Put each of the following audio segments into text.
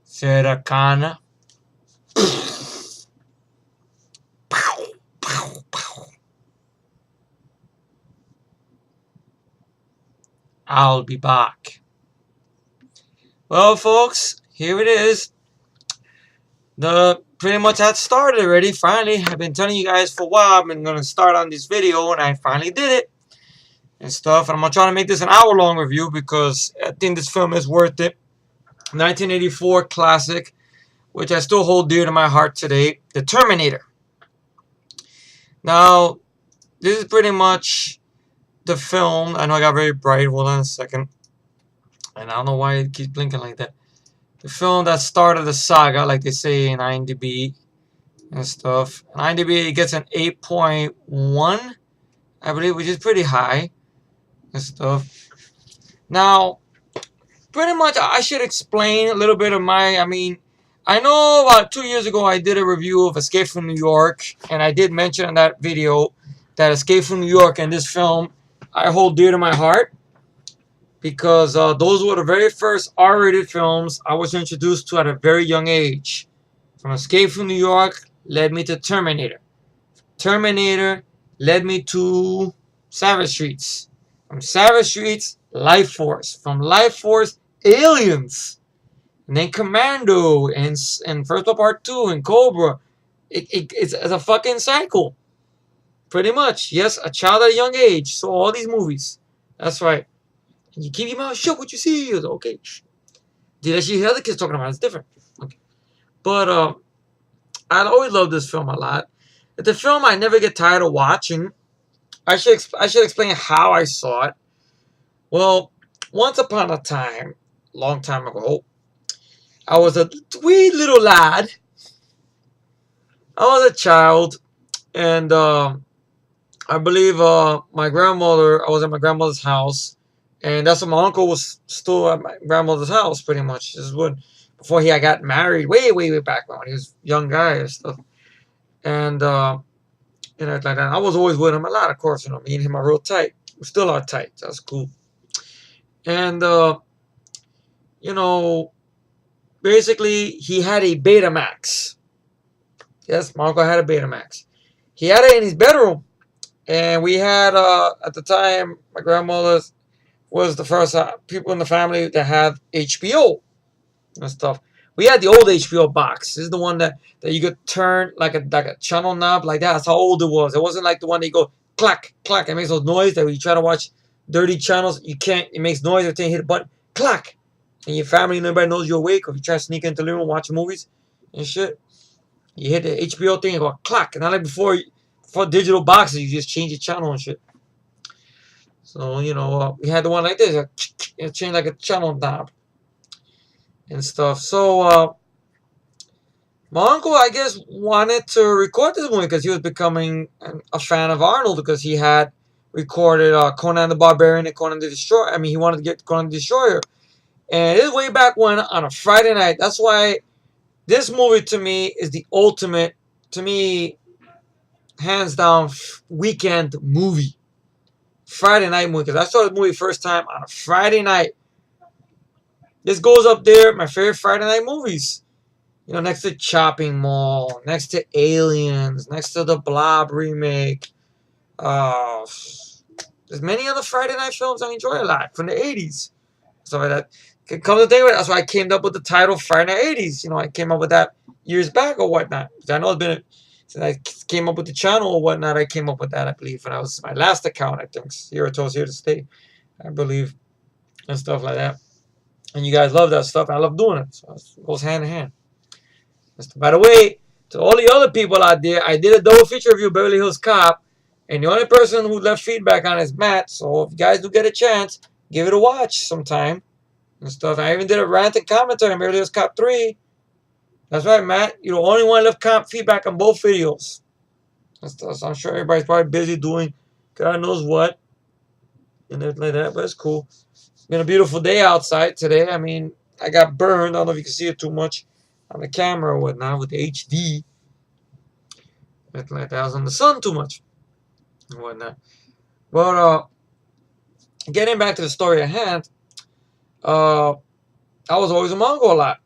Cercana. I'll be back. Well, folks, here it is. The pretty much had started already. Finally, I've been telling you guys for a while. I've been gonna start on this video, and I finally did it and stuff. And I'm gonna try to make this an hour-long review because I think this film is worth it. 1984 classic, which I still hold dear to my heart today. The Terminator. Now, this is pretty much the film. I know I got very bright. Hold on a second. And I don't know why it keeps blinking like that. The film that started the saga, like they say in IMDb and stuff. And IMDb gets an 8.1, I believe, which is pretty high and stuff. Now, pretty much I should explain a little bit of I know about 2 years ago I did a review of Escape from New York, and I did mention in that video that Escape from New York and this film I hold dear to my heart because those were the very first R-rated films I was introduced to at a very young age. From Escape from New York led me to Terminator. Terminator led me to Savage Streets. From Savage Streets, Life Force. From Life Force, Aliens. And then Commando and First Part 2 and Cobra. It's a fucking cycle. Pretty much. Yes, a child at a young age saw all these movies. That's right. And you keep your mouth shut what you see. Okay. Did I hear the kids talking about it? It's different. Okay. But I always loved this film a lot. It's a film I never get tired of watching. I should explain how I saw it. Well, once upon a time, long time ago, I was a wee little lad. I was a child, and I believe my grandmother. I was at my grandmother's house, and that's when my uncle was still at my grandmother's house, pretty much. This is when before he got married, way back when he was a young guy and stuff, and like that. I was always with him a lot, of course. Me and him are real tight. We still are tight. That's cool. And basically he had a Betamax. Yes, my uncle had a Betamax. He had it in his bedroom, and we had at the time my grandmother was the first people in the family that had HBO and stuff. We had the old HBO box. This is the one that you could turn like a channel knob like that. That's how old it was. It wasn't like the one that you go clack, clack. It makes those noise that when you try to watch dirty channels, you can't. It makes noise every time you hit a button. Clack. And your family, nobody knows you're awake, or if you try to sneak into the living room, watch movies and shit. You hit the HBO thing and go clack. And not like before digital boxes, you just change the channel and shit. So, we had the one like this. It changed like a channel knob and stuff. So, my uncle, I guess, wanted to record this movie because he was becoming a fan of Arnold because he had recorded Conan the Barbarian and Conan the Destroyer. He wanted to get Conan the Destroyer. And it is way back when on a Friday night. That's why this movie to me is the ultimate, to me, hands down, weekend movie. Friday night movie. Because I saw the movie first time on a Friday night. This goes up there, my favorite Friday night movies. Next to Chopping Mall, next to Aliens, next to the Blob remake. There's many other Friday night films I enjoy a lot from the 80s. Stuff like that. Come to think of it, that's why I came up with the title Friday Night 80s. I came up with that years back or whatnot. I know it's been, since I came up with the channel or whatnot, I came up with that, I believe. And that was my last account, I think. Heroes Here to Stay, I believe. And stuff like that. And you guys love that stuff. I love doing it. So it goes hand in hand. By the way, to all the other people out there, I did a double feature review of Beverly Hills Cop. And the only person who left feedback on it is Matt. So if you guys do get a chance, give it a watch sometime. And stuff. I even did a rant and commentary on Beverly Hills Cop 3. That's right, Matt. You're the only one left feedback on both videos. And stuff. So I'm sure everybody's probably busy doing God knows what. And everything like that. But it's cool. It's been a beautiful day outside today. I got burned. I don't know if you can see it too much on the camera or whatnot with the HD. Anything like that. I was in the sun too much. And whatnot. But getting back to the story at hand. I was always a Mongol a lot.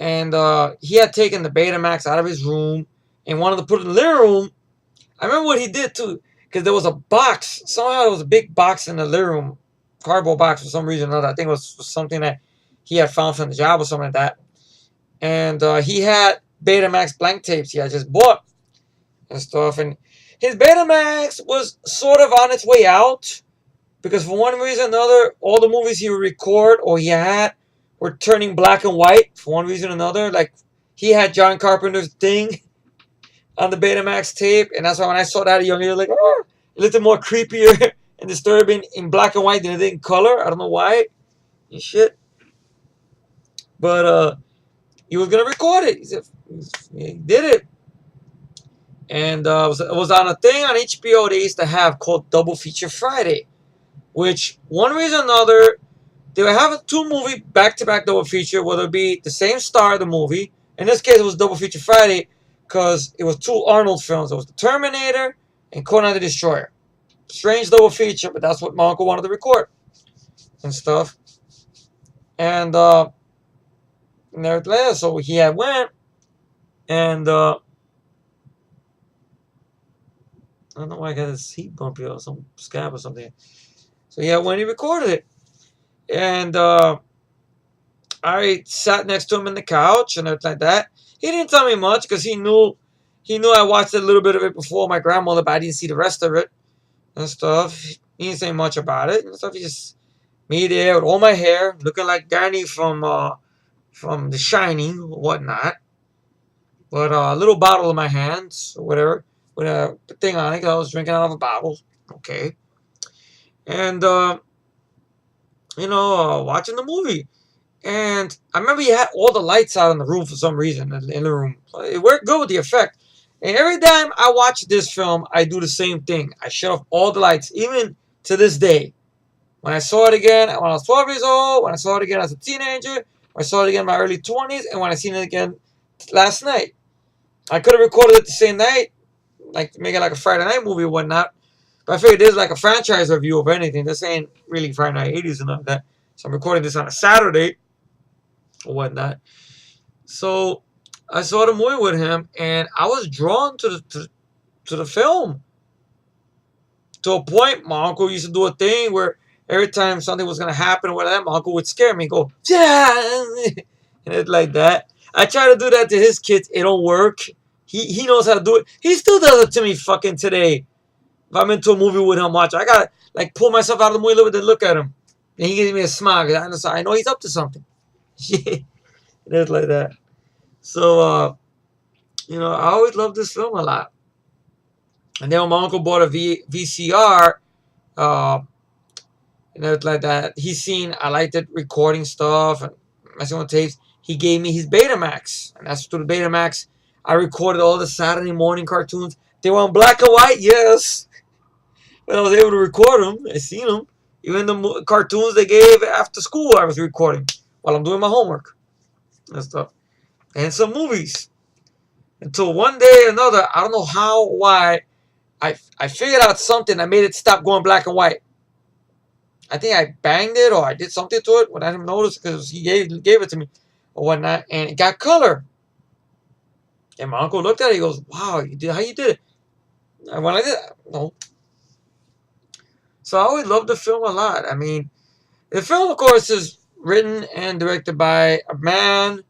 and he had taken the Betamax out of his room and wanted to put it in the living room. I remember what he did too, because there was a box. Somehow there was a big box in the living room, cardboard box for some reason or another. I think it was something that he had found from the job or something like that. And he had Betamax blank tapes he had just bought and stuff. And his Betamax was sort of on its way out because for one reason or another, all the movies he would record or he had were turning black and white for one reason or another. Like he had John Carpenter's Thing on the Betamax tape, and that's why when I saw that at a young age, I was like, oh, it looked more creepier and disturbing in black and white than it did in color. I don't know why and shit. But he was gonna record it. He said he did it. And it was on a thing on HBO they used to have called Double Feature Friday, which one reason or another they would have a two-movie back-to-back double feature, whether it be the same star of the movie. In this case, it was Double Feature Friday because it was two Arnold films. It was the Terminator and Conan the Destroyer. Strange double feature, but that's what my uncle wanted to record and stuff. And nevertheless, so he had went and I don't know why I got his heat bumpy or some scab or something. So yeah, when he recorded it, and I sat next to him in the couch and everything like that. He didn't tell me much because he knew I watched a little bit of it before my grandmother, but I didn't see the rest of it and stuff. He didn't say much about it and stuff. He just me there with all my hair, looking like Danny from The Shining or whatnot. But a little bottle in my hands or whatever with a thing on it. 'Cause I was drinking out of a bottle. Okay, and watching the movie. And I remember he had all the lights out in the room for some reason in the room. It worked good with the effect. And every time I watch this film, I do the same thing. I shut off all the lights, even to this day. When I saw it again, when I was 12 years old, when I saw it again as a teenager, when I saw it again in my early 20s, and when I seen it again last night. I could have recorded it the same night, like make it like a Friday night movie or whatnot. But I figured this is like a franchise review of anything. This ain't really Friday Night 80s and all that. So I'm recording this on a Saturday or whatnot. So I saw the movie with him, and I was drawn to the film. To a point, my uncle used to do a thing where every time something was gonna happen or whatever, my uncle would scare me, and go, yeah, and it's like that. I try to do that to his kids. It don't work. He knows how to do it. He still does it to me fucking today. If I'm into a movie with him, watch, I gotta like pull myself out of the movie a little bit and look at him, and he gives me a smile. I know he's up to something. Shit, it's like that. So I always loved this film a lot. And then when my uncle bought a VCR, and it's like that, he's seen I liked it recording stuff and messing with tapes. He gave me his Betamax, and that's through the Betamax I recorded all the Saturday morning cartoons. They were in black and white, yes, but I was able to record them. I seen them. Even the cartoons they gave after school, I was recording while I'm doing my homework and stuff, and some movies. Until one day or another, I don't know how, why, I figured out something that made it stop going black and white. I think I banged it or I did something to it when I didn't notice because he gave it to me or whatnot, and it got color. And my uncle looked at it. He goes, "Wow, how you did it?" And when I did, no. So I always loved the film a lot. I mean, the film, of course, is written and directed by a man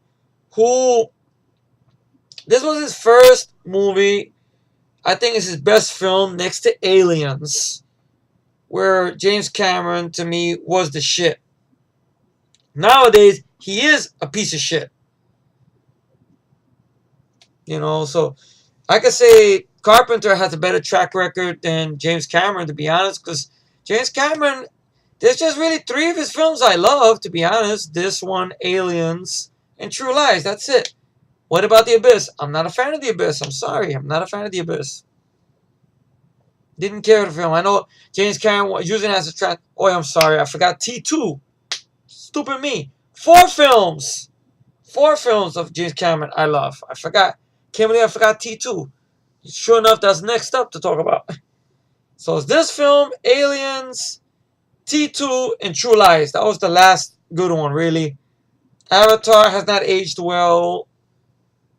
who. This was his first movie. I think it's his best film next to Aliens, where James Cameron, to me, was the shit. Nowadays, he is a piece of shit. So I could say Carpenter has a better track record than James Cameron, to be honest, because James Cameron, there's just really three of his films I love, to be honest. This one, Aliens, and True Lies. That's it. What about The Abyss? I'm not a fan of The Abyss. I'm sorry. I'm not a fan of The Abyss. Didn't care for the film. I know James Cameron was using it as a track. Oh, I'm sorry. I forgot T2. Stupid me. 4 films. 4 films of James Cameron I love. I forgot. Can't believe I forgot T2. Sure enough, that's next up to talk about. So it's this film, Aliens, T2, and True Lies. That was the last good one, really. Avatar has not aged well,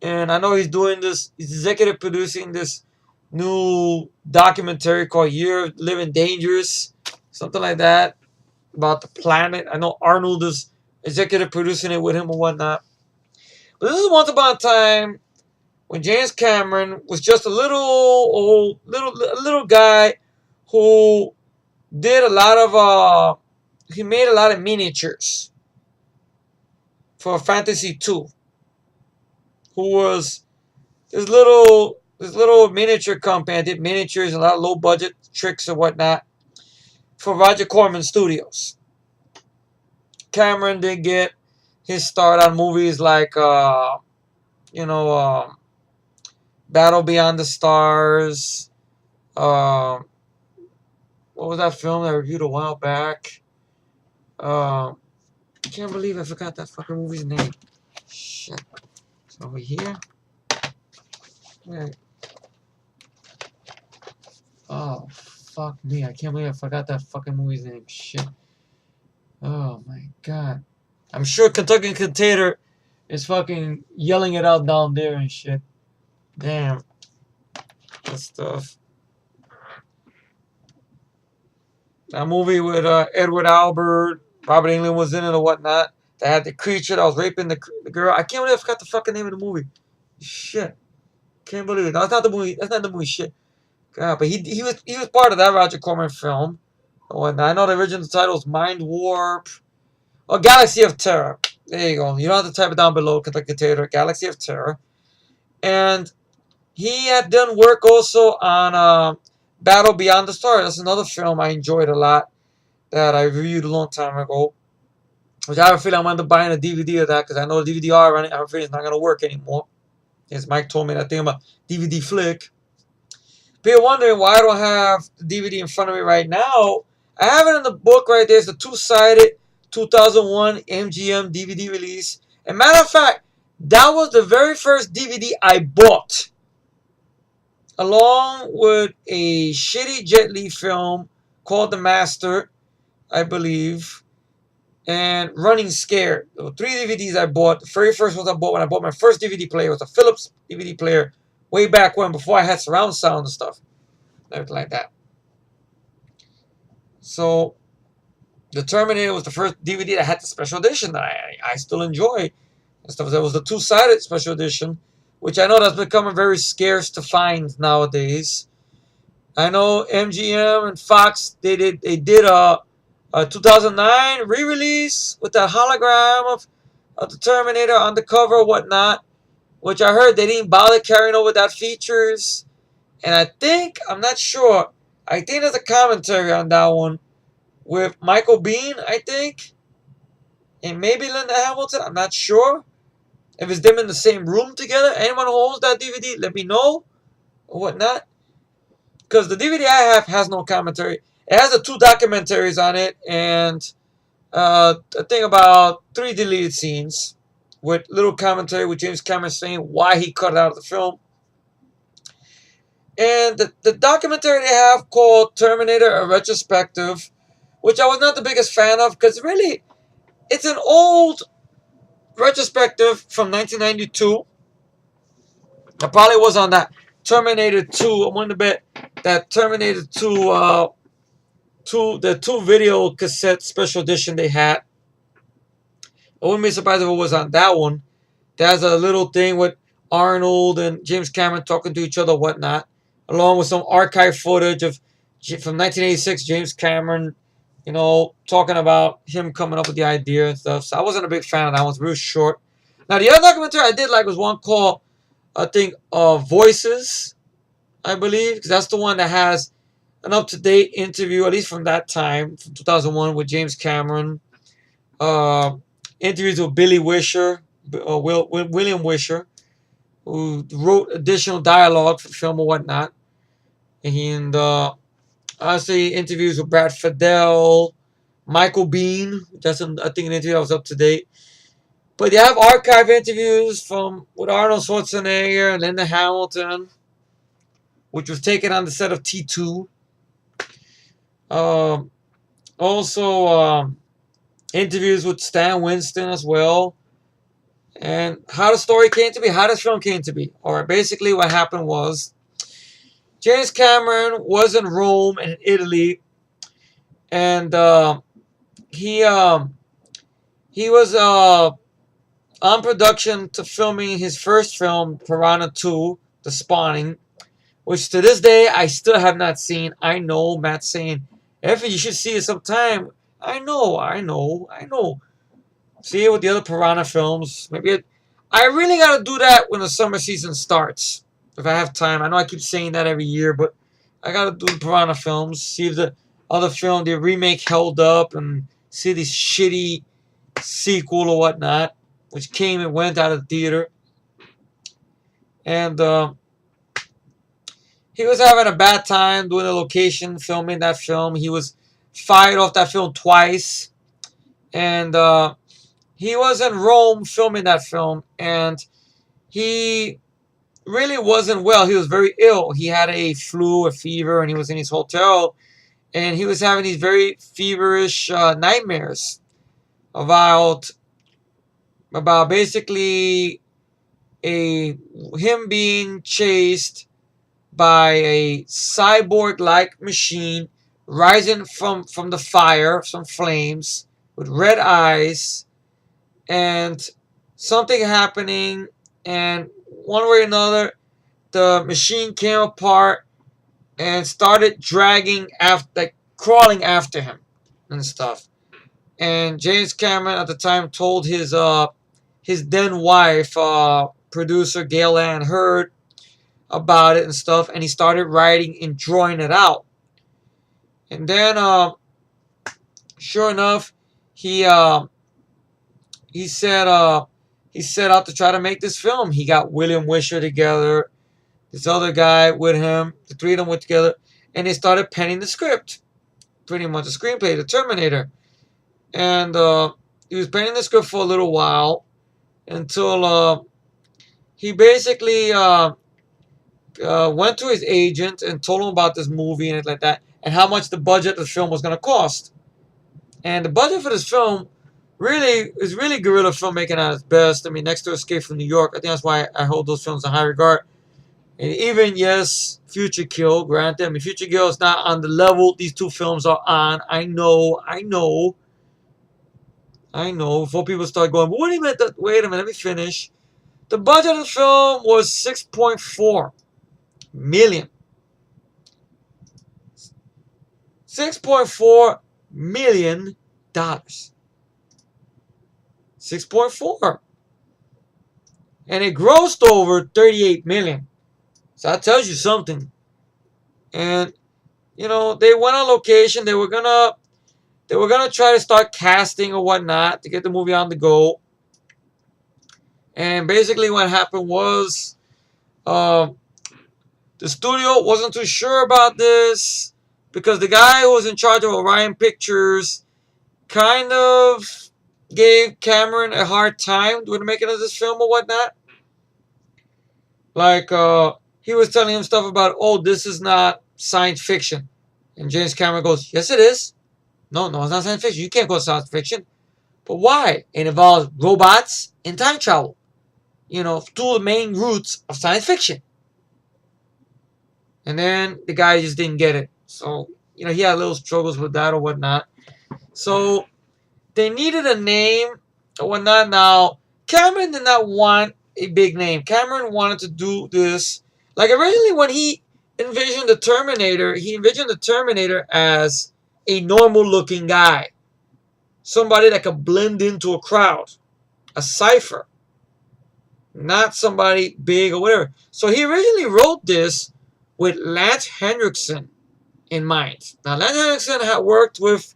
and I know he's doing this. He's executive producing this new documentary called "Year of Living Dangerous," something like that, about the planet. I know Arnold is executive producing it with him and whatnot. But this is once upon a time when James Cameron was just a little guy who did a lot of he made a lot of miniatures for Fantasy 2, who was this little miniature company. I did miniatures and a lot of low budget tricks and whatnot for Roger Corman Studios. Cameron did get his start on movies like you know Battle Beyond the Stars. Uh, what was that film that I reviewed a while back? I can't believe I forgot that fucking movie's name. Shit. It's over here. Right. Oh, fuck me. I can't believe I forgot that fucking movie's name. Shit. Oh, my God. I'm sure Kentucky Container is fucking yelling it out down there and shit. Damn. That stuff. That movie with Edward Albert, Robert Englund was in it or whatnot. That had the creature that was raping the girl. I can't believe I forgot the fucking name of the movie. Shit. Can't believe it. No, that's not the movie. That's not the movie. Shit. God, but he was part of that Roger Corman film. And I know the original title is Mind Warp or Galaxy of Terror. There you go. You don't have to type it down below. Container Galaxy of Terror. And he had done work also on Battle Beyond the Stars. That's another film I enjoyed a lot that I reviewed a long time ago. Which I have a feeling I'm going to buy a DVD of that because I know the DVD-R on it. I have a feeling it's not going to work anymore. As Mike told me that thing about DVD flick. People wondering why I don't have the DVD in front of me right now. I have it in the book right there. It's a two-sided 2001 MGM DVD release. And matter of fact, that was the very first DVD I bought, along with a shitty Jet Li film called The Master, I believe, and Running Scared. There were 3 DVDs I bought. The very first one I bought when I bought my first DVD player was a Philips DVD player way back when, before I had surround sound and stuff. Everything like that. So, the Terminator was the first DVD that had the special edition that I still enjoy. And stuff. That was the two-sided special edition, which I know that's becoming very scarce to find nowadays. I know MGM and Fox they did a 2009 re-release with that hologram of the Terminator on the cover or whatnot, which I heard they didn't bother carrying over that features. And I think, I'm not sure, I think there's a commentary on that one with Michael Biehn, I think, and maybe Linda Hamilton. I'm not sure if it's them in the same room together. Anyone who owns that DVD, let me know or whatnot. Because the DVD I have has no commentary. It has the 2 documentaries on it and I think about 3 deleted scenes with little commentary with James Cameron saying why he cut it out of the film. And the documentary they have called Terminator, a Retrospective, which I was not the biggest fan of because really it's an old retrospective from 1992. I probably was on that Terminator 2. I'm willing to bet that Terminator 2, the 2 video cassette special edition they had. I wouldn't be surprised if it was on that one. There's a little thing with Arnold and James Cameron talking to each other, whatnot, along with some archive footage of from 1986. James Cameron, talking about him coming up with the idea and stuff. So I wasn't a big fan of that one. It was real short. Now the other documentary I did like was one called, I think, Voices, I believe, because that's the one that has an up-to-date interview, at least from that time, from 2001, with James Cameron. Interviews with Billy Wisher, William Wisher, who wrote additional dialogue for the film or whatnot. And honestly, interviews with Brad Fiedel, Michael Biehn. That's, I think, an interview that was up to date. But you have archive interviews with Arnold Schwarzenegger and Linda Hamilton, which was taken on the set of T2. Also, interviews with Stan Winston as well. And how the story came to be, how this film came to be. Alright, basically what happened was James Cameron was in Rome in Italy, and he he was on production to filming his first film, Piranha 2, The Spawning, which to this day I still have not seen. I know Matt's saying, Effie, you should see it sometime. I know. See it with the other Piranha films. I really gotta do that when the summer season starts. If I have time. I know I keep saying that every year, but I gotta do the Piranha films. See if the other film, the remake held up, and see this shitty sequel or whatnot, which came and went out of the theater. And he was having a bad time doing a location filming that film. He was fired off that film twice. And he was in Rome filming that film, and he really wasn't well. He was very ill. He had a flu, a fever, and he was in his hotel, and he was having these very feverish nightmares about basically a him being chased by a cyborg-like machine rising from the fire, some flames, with red eyes, and something happening, and one way or another, the machine came apart and started dragging after, like crawling after him and stuff. And James Cameron at the time told his then wife, producer Gail Ann Hurd, about it and stuff, and he started writing and drawing it out. And then, sure enough, he he set he set out to try to make this film. He got William Wisher together, this other guy with him. The three of them went together, and they started penning the script, pretty much the screenplay, the Terminator. And he was penning the script for a little while until he basically went to his agent and told him about this movie and like that, and how much the budget of the film was going to cost. And the budget for this film is really guerrilla filmmaking at its best. I mean, next to Escape from New York, I think that's why I hold those films in high regard. And even, yes, Future Kill, granted. I mean, Future Kill is not on the level these two films are on. I know. Before people start going, but what do you mean that? Wait a minute, let me finish. The budget of the film was $6.4 million. $6.4 million. 6.4. And it grossed over 38 million. So that tells you something. And they went on location. They were gonna try to start casting or whatnot to get the movie on the go. And basically what happened was the studio wasn't too sure about this, because the guy who was in charge of Orion Pictures kind of gave Cameron a hard time with the making of this film or whatnot. Like, he was telling him stuff about, this is not science fiction. And James Cameron goes, yes, it is. No, it's not science fiction. You can't go science fiction. But why? It involves robots and time travel. Two of the main roots of science fiction. And then the guy just didn't get it. So, he had little struggles with that or whatnot. So, they needed a name or whatnot. Now, Cameron did not want a big name. Cameron wanted to do this. Like, originally when he envisioned the Terminator as a normal-looking guy. Somebody that could blend into a crowd. A cipher. Not somebody big or whatever. So he originally wrote this with Lance Henriksen in mind. Now, Lance Henriksen had worked with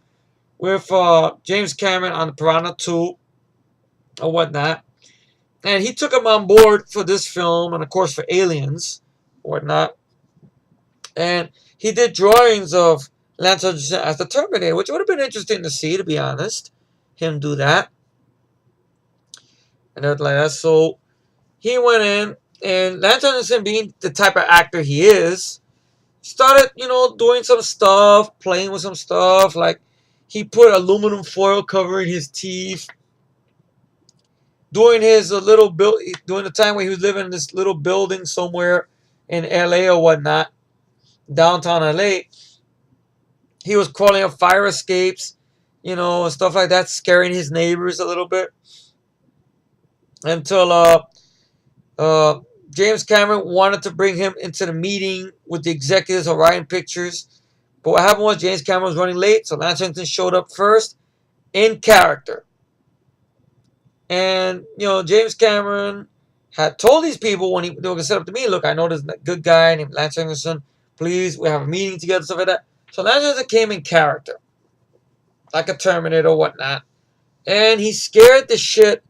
James Cameron on the Piranha 2 or whatnot. And he took him on board for this film and, of course, for Aliens or whatnot. And he did drawings of Lance Henriksen as the Terminator, which would have been interesting to see, to be honest. Him do that. And everything like that. So he went in, and Lance Henriksen, being the type of actor he is, started, doing some stuff, playing with some stuff. Like, he put aluminum foil covering his teeth. during his little build, during the time when he was living in this little building somewhere in LA or whatnot, downtown LA, he was crawling up fire escapes, and stuff like that, scaring his neighbors a little bit until uh, James Cameron wanted to bring him into the meeting with the executives of Orion Pictures. But what happened was James Cameron was running late, so Lance Henriksen showed up first in character. And, James Cameron had told these people when they were going to set up the meeting, look, I know there's a good guy named Lance Henriksen. Please, we have a meeting together, stuff like that. So Lance Henriksen came in character, like a Terminator or whatnot. And he scared the shit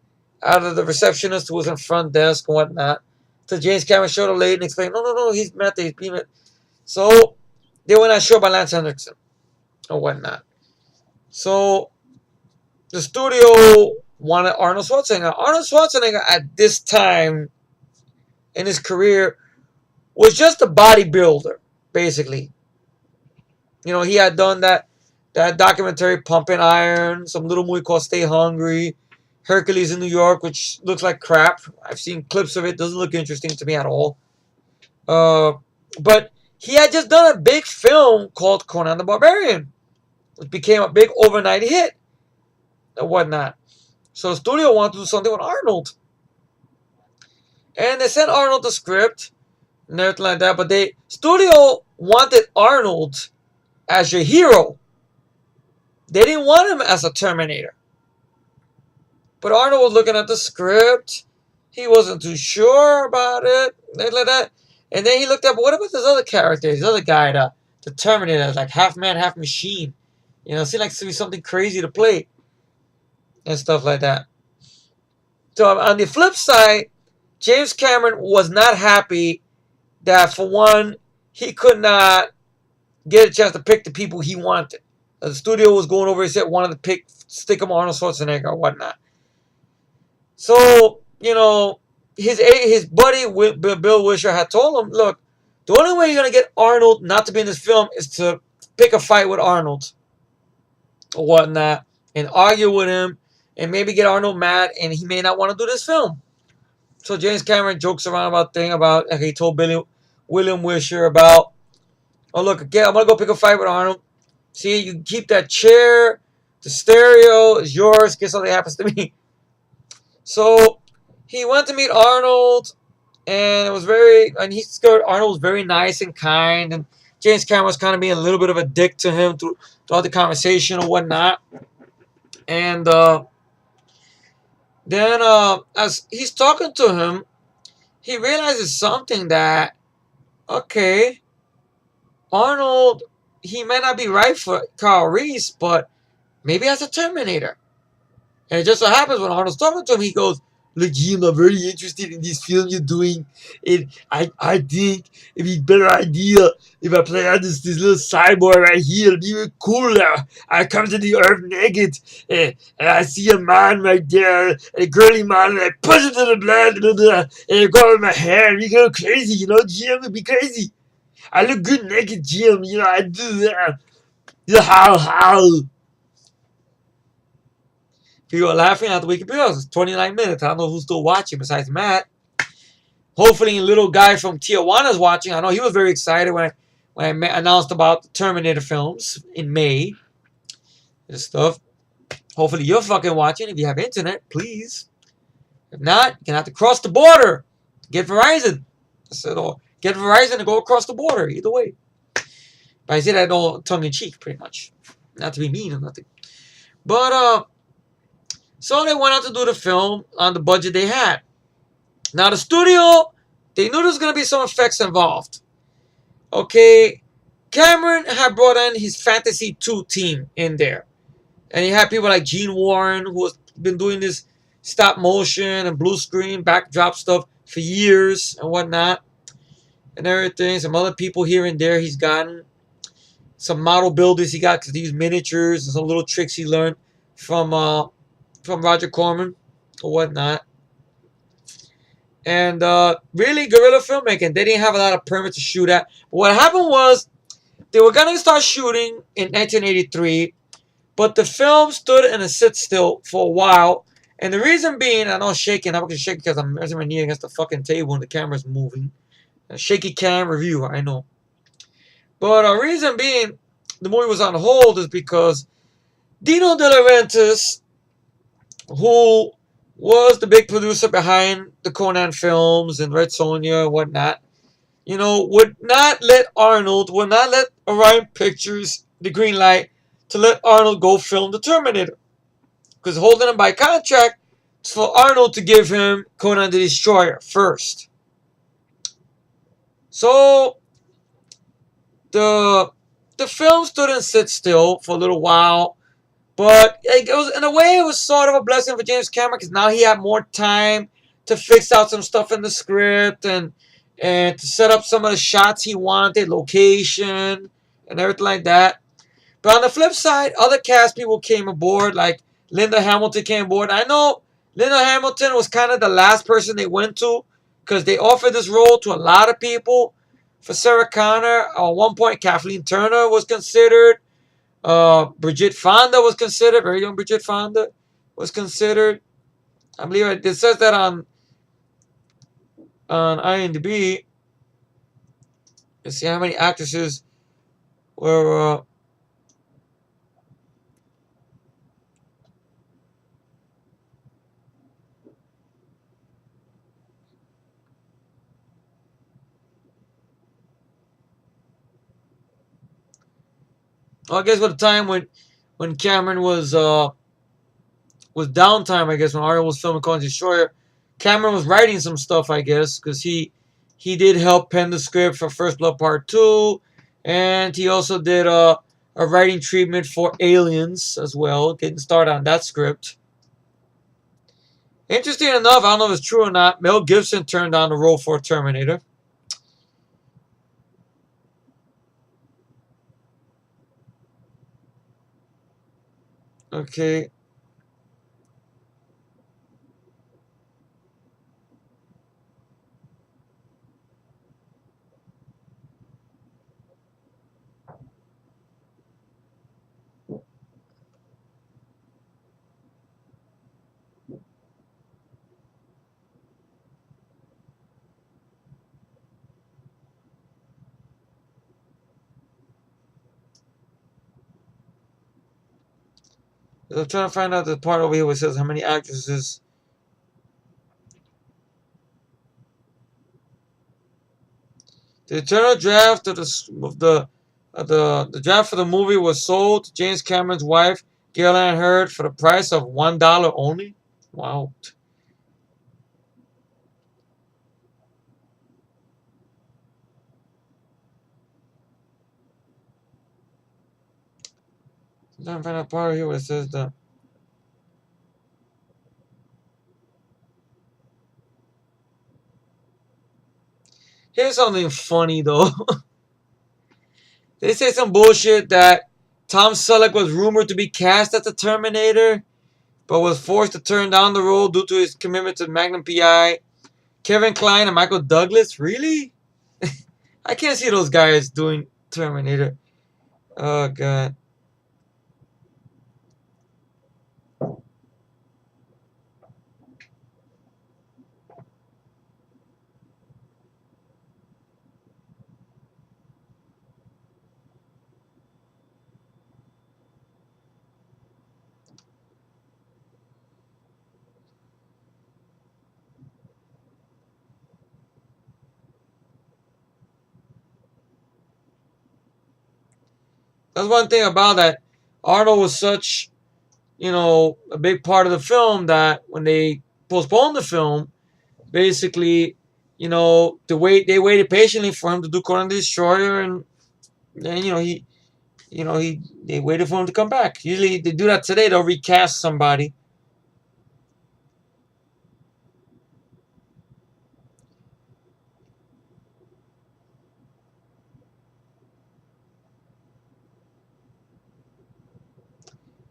out of the receptionist who was in front desk and whatnot. So James Cameron showed up late and explained, no, he's met. So they were not sure about Lance Henriksen or whatnot. So the studio wanted Arnold Schwarzenegger. Arnold Schwarzenegger at this time in his career was just a bodybuilder, basically. He had done that documentary Pumping Iron, some little movie called Stay Hungry, Hercules in New York, which looks like crap. I've seen clips of it. Doesn't look interesting to me at all. But he had just done a big film called Conan the Barbarian, which became a big overnight hit and whatnot. So the studio wanted to do something with Arnold. And they sent Arnold the script and everything like that. But the studio wanted Arnold as your hero. They didn't want him as a Terminator. But Arnold was looking at the script. He wasn't too sure about it. Like that. And then he looked up, what about this other character? This other guy, the Terminator, like half man, half machine. Seemed like to be something crazy to play. And stuff like that. So on the flip side, James Cameron was not happy that, for one, he could not get a chance to pick the people he wanted. The studio was going over, he said, wanted to stick him Arnold Schwarzenegger or whatnot. So, his buddy, Bill Wisher, had told him, look, the only way you're going to get Arnold not to be in this film is to pick a fight with Arnold or whatnot and argue with him and maybe get Arnold mad and he may not want to do this film. So James Cameron jokes around about he told William Wisher about, oh, look, again, I'm going to go pick a fight with Arnold. See, you keep that chair, the stereo is yours in case something happens to me. So he went to meet Arnold, and Arnold was very nice and kind, and James Cameron was kind of being a little bit of a dick to him throughout the conversation or whatnot. And then as he's talking to him, he realizes something that, okay, Arnold, he may not be right for Kyle Reese, but maybe as a Terminator. And it just so happens when Arnold's talking to him, he goes, look, Jim, I'm very interested in this film you're doing. And I think it'd be a better idea if I play out this little cyborg right here. It'd be even cooler. I come to the earth naked, and I see a man right there, a girly man, and I push it to the blood, and I go with my hair, and we go crazy, Jim, it'd be crazy. I look good naked, Jim, I do that. How? People are laughing at the Wikipedia. It's 29 minutes. I don't know who's still watching besides Matt. Hopefully, a little guy from Tijuana's watching. I know he was very excited when I announced about the Terminator films in May. And stuff. Hopefully, you're fucking watching. If you have internet, please. If not, you're going to have to cross the border. Get Verizon. So, get Verizon and go across the border. Either way. But I say that all tongue-in-cheek, pretty much. Not to be mean or nothing. But, so they went out to do the film on the budget they had. Now the studio, they knew there was going to be some effects involved. Okay, Cameron had brought in his Fantasy 2 team in there. And he had people like Gene Warren, who has been doing this stop motion and blue screen backdrop stuff for years and whatnot. And everything. Some other people here and there he's gotten. Some model builders he got because they use miniatures and some little tricks he learned from Roger Corman or whatnot. And really guerrilla filmmaking. They didn't have a lot of permits to shoot at. But what happened was they were going to start shooting in 1983, but the film stood in a sit still for a while And the reason being, I know I'm shaking. I'm going to shake because I'm resting my knee against the fucking table and the camera's moving. A shaky cam review, I know. But the reason being the movie was on hold is because Dino De Laurentiis, who was the big producer behind the Conan films and Red Sonja and whatnot, would not let Arnold, would not let Orion Pictures the green light to let Arnold go film the Terminator. Because holding him by contract is for Arnold to give him Conan the Destroyer first. So the the film stood and sit still for a little while, but it was, in a way, it was sort of a blessing for James Cameron because now he had more time to fix out some stuff in the script and to set up some of the shots he wanted, location and everything like that. But on the flip side, other cast people came aboard, like Linda Hamilton came aboard. I know Linda Hamilton was kind of the last person they went to because they offered this role to a lot of people. For Sarah Connor, at one point, Kathleen Turner was considered. Bridget Fonda was considered. Very young Bridget Fonda was considered. I believe it says that on IMDb. Let's see how many actresses were. I guess by the time when Cameron was downtime, I guess when Arnold was filming Conan the Destroyer, Cameron was writing some stuff, I guess, because he did help pen the script for First Blood Part 2, and he also did a writing treatment for Aliens as well, getting started on that script. Interesting enough, I don't know if it's true or not, Mel Gibson turned down the role for Terminator. Okay. I'm trying to find out the part over here where it says how many actresses. The internal draft of the draft for the movie was sold to James Cameron's wife, Gail Ann Hurd, for the price of $1 only. Wow. I'm trying to find out part here where it says the. Here's something funny though. They say some bullshit that Tom Selleck was rumored to be cast as the Terminator, but was forced to turn down the role due to his commitment to Magnum PI. Kevin Kline and Michael Douglas? Really? I can't see those guys doing Terminator. Oh, God. That's one thing about that. Arnold was such, a big part of the film that when they postponed the film, basically, they waited patiently for him to do Conan the Destroyer, and then, they waited for him to come back. Usually they do that today, they'll recast somebody.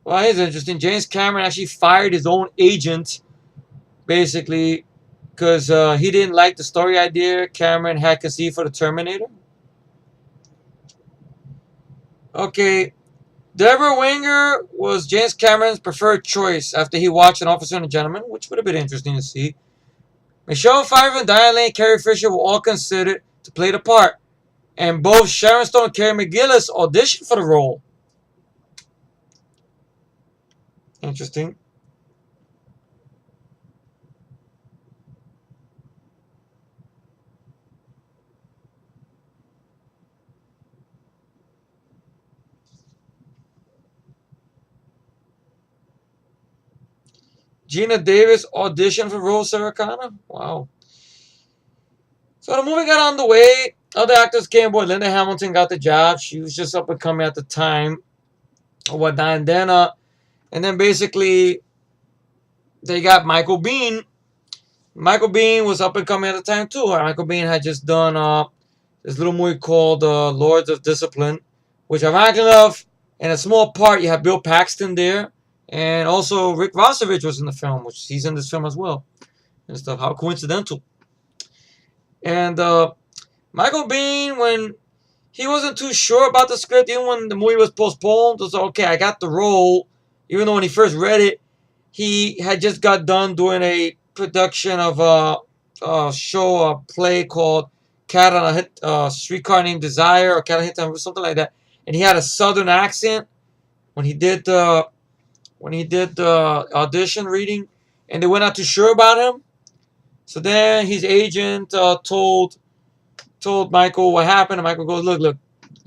Well, it's interesting. James Cameron actually fired his own agent, basically, because he didn't like the story idea Cameron had conceived for the Terminator. Okay, Deborah Winger was James Cameron's preferred choice after he watched An Officer and a Gentleman, which would have been interesting to see. Michelle Pfeiffer, Diane Lane, Carrie Fisher were all considered to play the part, and both Sharon Stone and Carey McGillis auditioned for the role. Interesting. Gina Davis auditioned for role Sarah Connor. Wow. So the movie got on the way. Other actors came aboard. Linda Hamilton got the job. She was just up and coming at the time, or whatnot. And then basically they got Michael Biehn. Michael Biehn was up and coming at the time too. Michael Biehn had just done this little movie called Lords of Discipline, which ironically enough, in a small part, you have Bill Paxton there, and also Rick Rossovich was in the film, which he's in this film as well, and stuff. How coincidental! And Michael Biehn, when he wasn't too sure about the script, even when the movie was postponed, was okay. I got the role, even though when he first read it, he had just got done doing a production of a play called Cat on a Streetcar Named Desire, or Cat on a Hit Time, something like that. And he had a southern accent when he did the audition reading, and they were not too sure about him. So then his agent told Michael what happened, and Michael goes, look,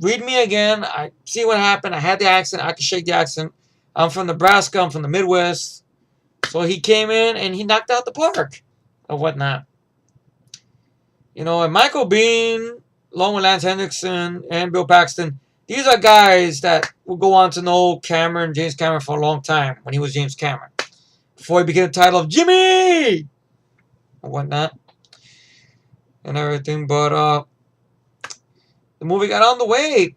read me again. I see what happened. I had the accent. I can shake the accent. I'm from Nebraska. I'm from the Midwest. So he came in and he knocked out the park or whatnot. And Michael Biehn, along with Lance Henriksen and Bill Paxton, these are guys that will go on to know James Cameron, for a long time when he was James Cameron, before he became the title of Jimmy or whatnot and everything. But the movie got on the way,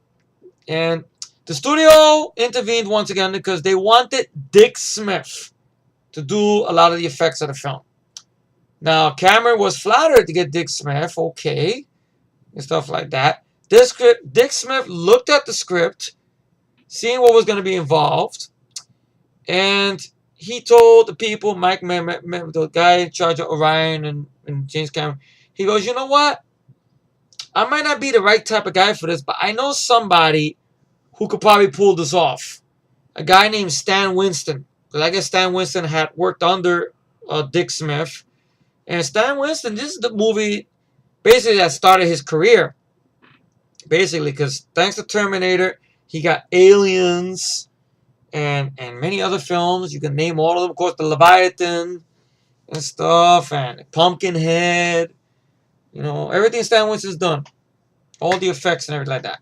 and the studio intervened once again because they wanted Dick Smith to do a lot of the effects of the film. Now, Cameron was flattered to get Dick Smith, okay, and stuff like that. Dick Smith looked at the script, seeing what was going to be involved, and he told the people, the guy in charge of Orion and James Cameron, he goes, you know what? I might not be the right type of guy for this, but I know somebody who could probably pull this off. A guy named Stan Winston. Because I guess Stan Winston had worked under Dick Smith. And Stan Winston, this is the movie basically that started his career. Basically, because thanks to Terminator, he got Aliens and many other films. You can name all of them. Of course, the Leviathan and stuff, and Pumpkinhead. Everything Stan Winston's done. All the effects and everything like that.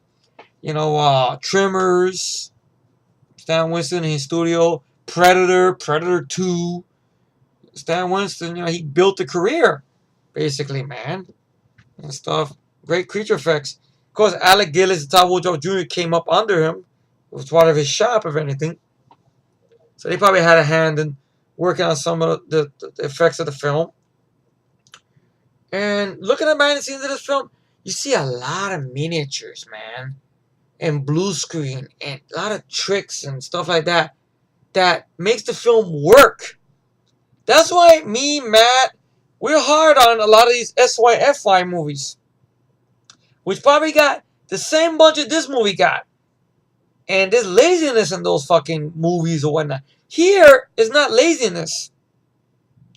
Tremors, Stan Winston in his studio. Predator 2. Stan Winston, he built a career, basically, man, and stuff. Great creature effects. Of course, Alec Gillis and Todd Woodruff Jr. came up under him. It was part of his shop, if anything. So they probably had a hand in working on some of the effects of the film. And looking at behind the scenes of this film, you see a lot of miniatures, man, and blue screen, and a lot of tricks and stuff like that makes the film work. That's why me, Matt, we're hard on a lot of these SYFY movies, which probably got the same budget this movie got. And there's laziness in those fucking movies or whatnot. Here is not laziness.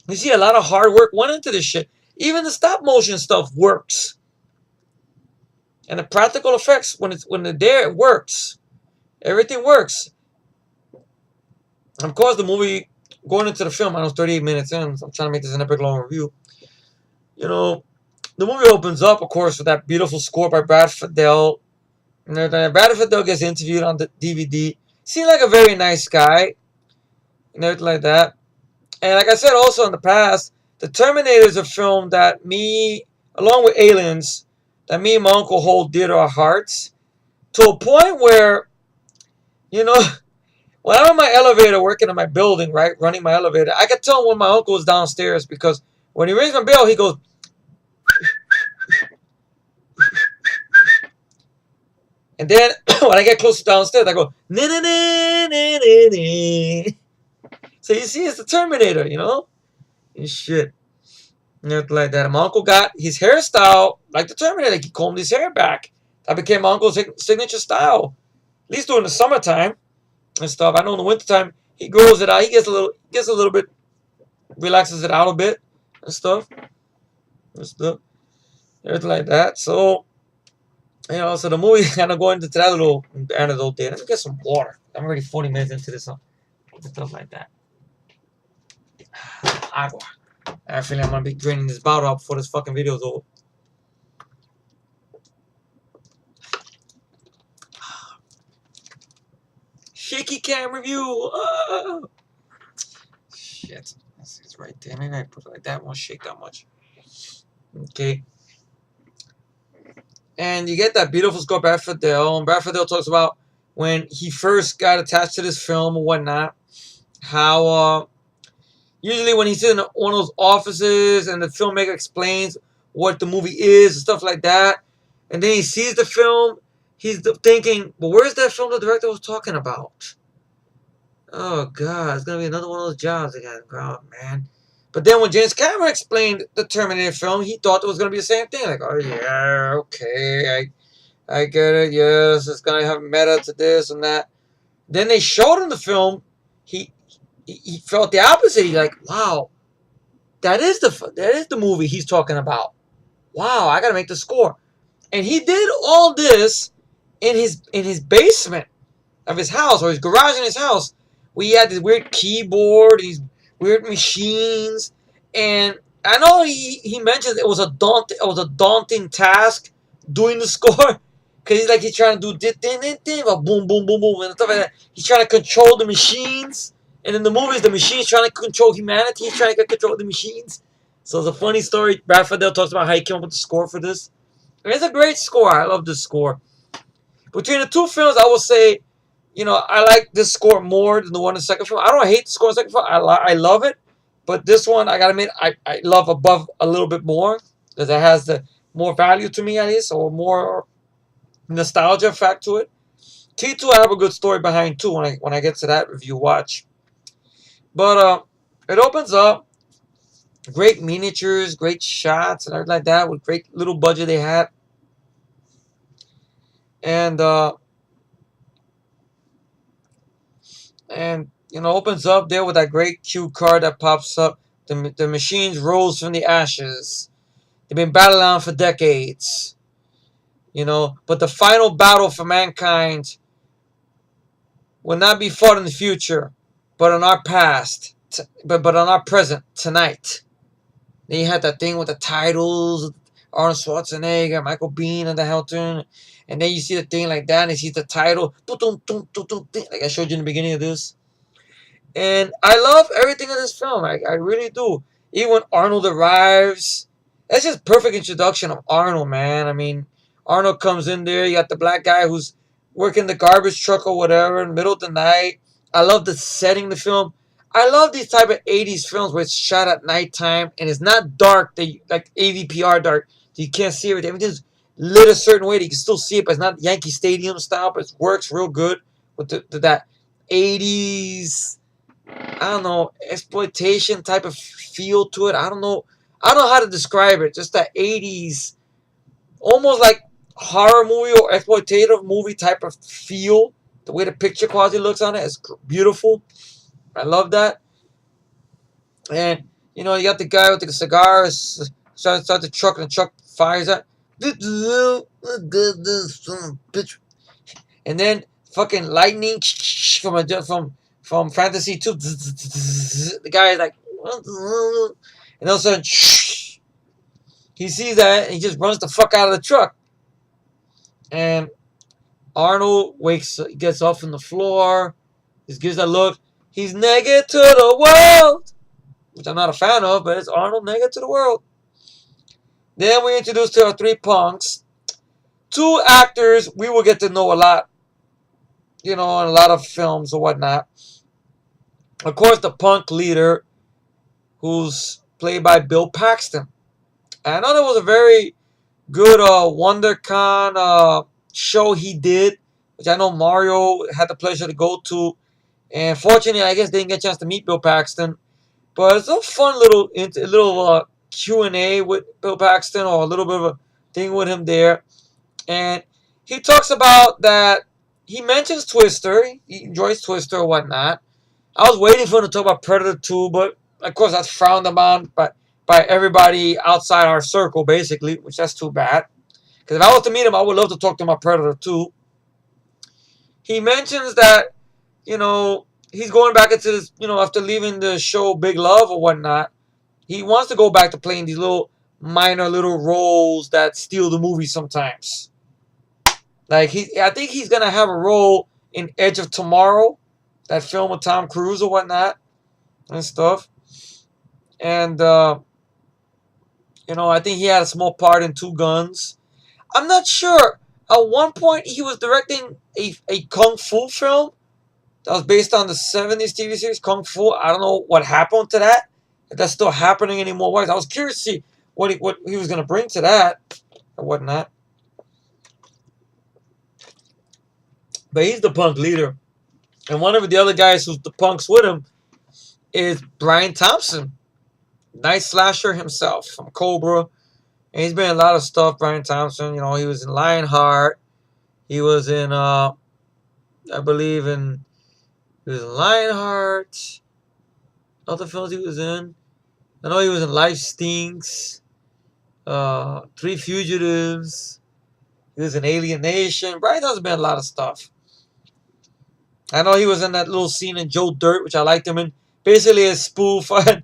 You see a lot of hard work went into this shit. Even the stop motion stuff works. And the practical effects, when they're there, it works. Everything works. And of course, the movie, going into the film, I know it's 38 minutes in, so I'm trying to make this an epic long review. The movie opens up, of course, with that beautiful score by Brad Fiedel. And everything. Brad Fiedel gets interviewed on the DVD. Seemed like a very nice guy. And everything like that. And like I said also in the past, The Terminator is a film that me, along with Aliens, that me and my uncle hold dear to our hearts. To a point where, when I'm in my elevator working in my building, right, running my elevator, I could tell when my uncle is downstairs because when he rings my bell, he goes, And then when I get closer downstairs, I go, nah, nah, nah, nah, nah, nah. So you see, it's the Terminator, you know? And shit. Nothing like that. My uncle got his hairstyle like the Terminator. Like he combed his hair back. That became my uncle's signature style. At least during the summertime and stuff. I know in the wintertime, he grows it out. He gets a little bit, relaxes it out a bit and stuff. And stuff. Everything like that. So, you know, so the movie kind of going into that little anecdote there. Let me get some water. I'm already 40 minutes into this. Stuff like that. Agua. I feel like I'm gonna be draining this bottle up before this fucking video is over. Shaky cam review. Shit. It's right there. Maybe I put it like that. Won't shake that much. Okay. And you get that beautiful score, Brad Fidel. And Brad Fidel talks about when he first got attached to this film or whatnot, how usually when he's in one of those offices and the filmmaker explains what the movie is and stuff like that, and then he sees the film, he's thinking, well, where's that film the director was talking about? Oh, God, it's going to be another one of those jobs again. Oh, man. But then when James Cameron explained the Terminator film, he thought it was going to be the same thing. Like, oh, yeah, okay, I get it, yes, it's going to have meta to this and that. Then they showed him the film. He felt the opposite. He's like, wow, that is the movie he's talking about. Wow, I got to make the score. And he did all this in his basement of his house, or his garage in his house. We had this weird keyboard, these weird machines, and I know he mentioned it was a daunting task doing the score, because he's trying to do boom boom boom boom and stuff like that. He's trying to control the machines, and in the movies the machines trying to control humanity. He's trying to control the machines. So it's a funny story. Brad Fidel talks about how he came up with the score for this. It's a great score. I love this score. Between the two films, I will say, you know, I like this score more than the one in the second film. I don't hate the score in the second film. I love it. But this one, I gotta admit, I love above a little bit more. Because it has the more value to me, at least. Or more nostalgia effect to it. T2, I have a good story behind, too, when I get to that review watch. But it opens up. Great miniatures, great shots, and everything like that. With great little budget they had. And you know, opens up there with that great cue card that pops up. The machines rose from the ashes. They've been battling on for decades. You know, but the final battle for mankind will not be fought in the future, but on our past, but on our present tonight. Then you had that thing with the titles, Arnold Schwarzenegger, Michael Biehn, and the Helton. And then you see the thing like that, and you see the title, like I showed you in the beginning of this. And I love everything in this film. I really do. Even when Arnold arrives, that's just perfect introduction of Arnold, man. I mean, Arnold comes in there. You got the black guy who's working the garbage truck or whatever in the middle of the night. I love the setting of the film. I love these type of 80s films where it's shot at nighttime and it's not dark, like AVPR dark. You can't see everything. Everything's lit a certain way that you can still see it, but it's not Yankee Stadium style, but it works real good with that 80s, I don't know, exploitation type of feel to it. I don't know how to describe it. Just that 80s, almost like horror movie or exploitative movie type of feel. The way the picture quality looks on it is beautiful. I love that. And, you know, you got the guy with the cigars start the truck, and the truck fires up. And then fucking lightning from Fantasy 2. The guy is like, and all of a sudden, he sees that and he just runs the fuck out of the truck. And Arnold gets off on the floor. He gives that look. He's naked to the world, which I'm not a fan of, but it's Arnold naked to the world. Then we're introduced to our three punks. Two actors we will get to know a lot, you know, in a lot of films or whatnot. Of course, the punk leader, who's played by Bill Paxton. And I know there was a very good WonderCon show he did, which I know Mario had the pleasure to go to. And fortunately, I guess they didn't get a chance to meet Bill Paxton. But it's a fun little Q&A with Bill Paxton, or a little bit of a thing with him there. And he talks about that he mentions Twister. He enjoys Twister or whatnot. I was waiting for him to talk about Predator 2, but of course that's frowned upon by everybody outside our circle, basically, which that's too bad. Because if I was to meet him, I would love to talk to him about Predator 2. He mentions that, he's going back into this, after leaving the show Big Love or whatnot, he wants to go back to playing these little minor little roles that steal the movie sometimes. Like I think he's gonna have a role in Edge of Tomorrow, that film with Tom Cruise or whatnot and stuff. And I think he had a small part in Two Guns. I'm not sure. At one point, he was directing a kung fu film that was based on the 70s TV series Kung Fu. I don't know what happened to that. If that's still happening anymore. I was curious to see what he was going to bring to that or whatnot. But he's the punk leader. And one of the other guys who's the punks with him is Brian Thompson. Night Slasher himself from Cobra. And he's been in a lot of stuff, Brian Thompson. He was in Lionheart. He was in, I believe he was in Lionheart. Other films he was in. I know he was in Life Stinks. Three Fugitives. He was in Alien Nation. Brian Thompson's been in a lot of stuff. I know he was in that little scene in Joe Dirt, which I liked him in. Basically a spoof on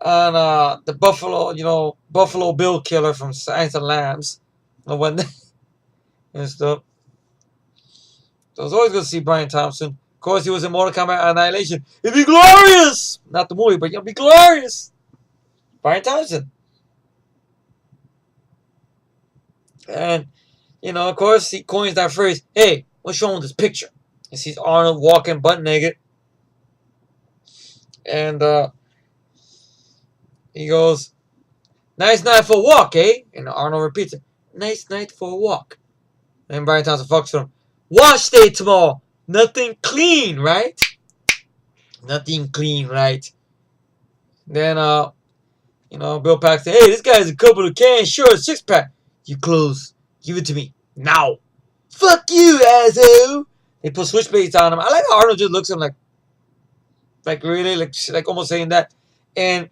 the Buffalo Bill Killer from Silence of the Lambs. And stuff. So it's always good to see Brian Thompson. Of course, he was in Mortal Kombat Annihilation. It'd be glorious! Not the movie, but it'll be glorious! Brian Thompson. And, of course, he coins that phrase, hey, what's wrong with this picture? He sees Arnold walking butt naked. And he goes, nice night for a walk, eh? And Arnold repeats it, nice night for a walk. And Brian Thompson fucks with him. Wash day tomorrow. Nothing clean, right? Nothing clean, right? Then, Bill Paxton, hey, this guy's a couple of cans, sure, a six-pack. You close. Give it to me. Now. Fuck you, asshole. They put switchblades on him. I like how Arnold just looks at him like really, like almost saying that. And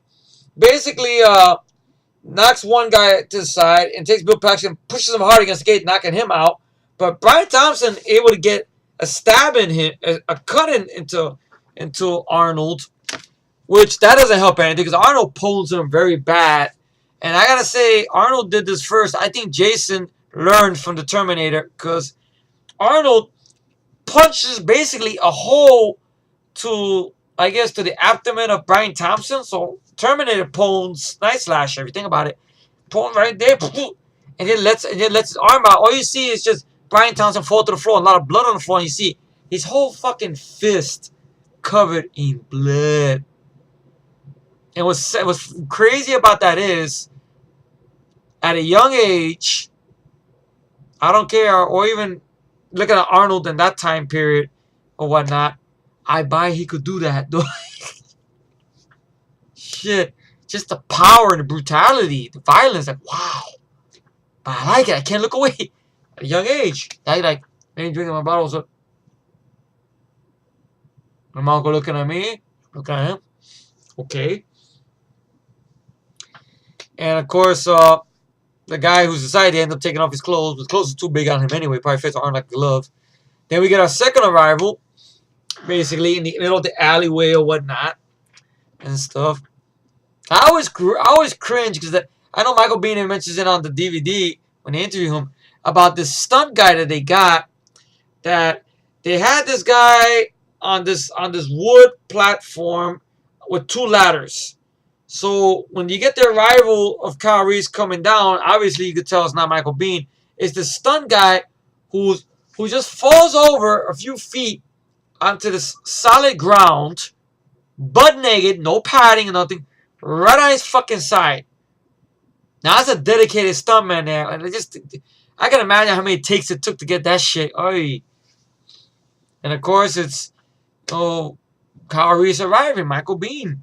basically, knocks one guy to the side and takes Bill Paxton, pushes him hard against the gate, knocking him out. But Brian Thompson able to get a stab in him, a cut into Arnold, which that doesn't help anything because Arnold pulls him very bad. And I gotta say, Arnold did this first. I think Jason learned from the Terminator because Arnold punches basically a hole to the abdomen of Brian Thompson. So Terminator pulls Night Slasher. If you think about it, pull him right there, and then lets his arm out. All you see is just Brian Thompson fall to the floor, a lot of blood on the floor, and you see his whole fucking fist covered in blood. And what's crazy about that is, at a young age, I don't care, or even looking at Arnold in that time period or whatnot, I buy he could do that. Shit. Just the power and the brutality, the violence, like, wow. But I like it. I can't look away. At a young age. I ain't drinking my bottles up. My uncle looking at me. Looking at him. Okay. And of course, the guy who's decided to end up taking off his clothes. His clothes are too big on him anyway. Probably fits Arnold like a glove. Then we get our second arrival. Basically in the middle of the alleyway or whatnot. And stuff. I always cringe because I know Michael Biehn mentions it on the DVD when they interview him about this stunt guy that they got. That they had this guy on this wood platform with two ladders. So when you get the arrival of Kyle Reese coming down, obviously you could tell it's not Michael Biehn. It's the stunt guy who just falls over a few feet onto this solid ground, butt naked, no padding or nothing, right on his fucking side. Now that's a dedicated stuntman there. And I can imagine how many takes it took to get that shit. Oy. And of course, it's Kyle Reese arriving, Michael Biehn,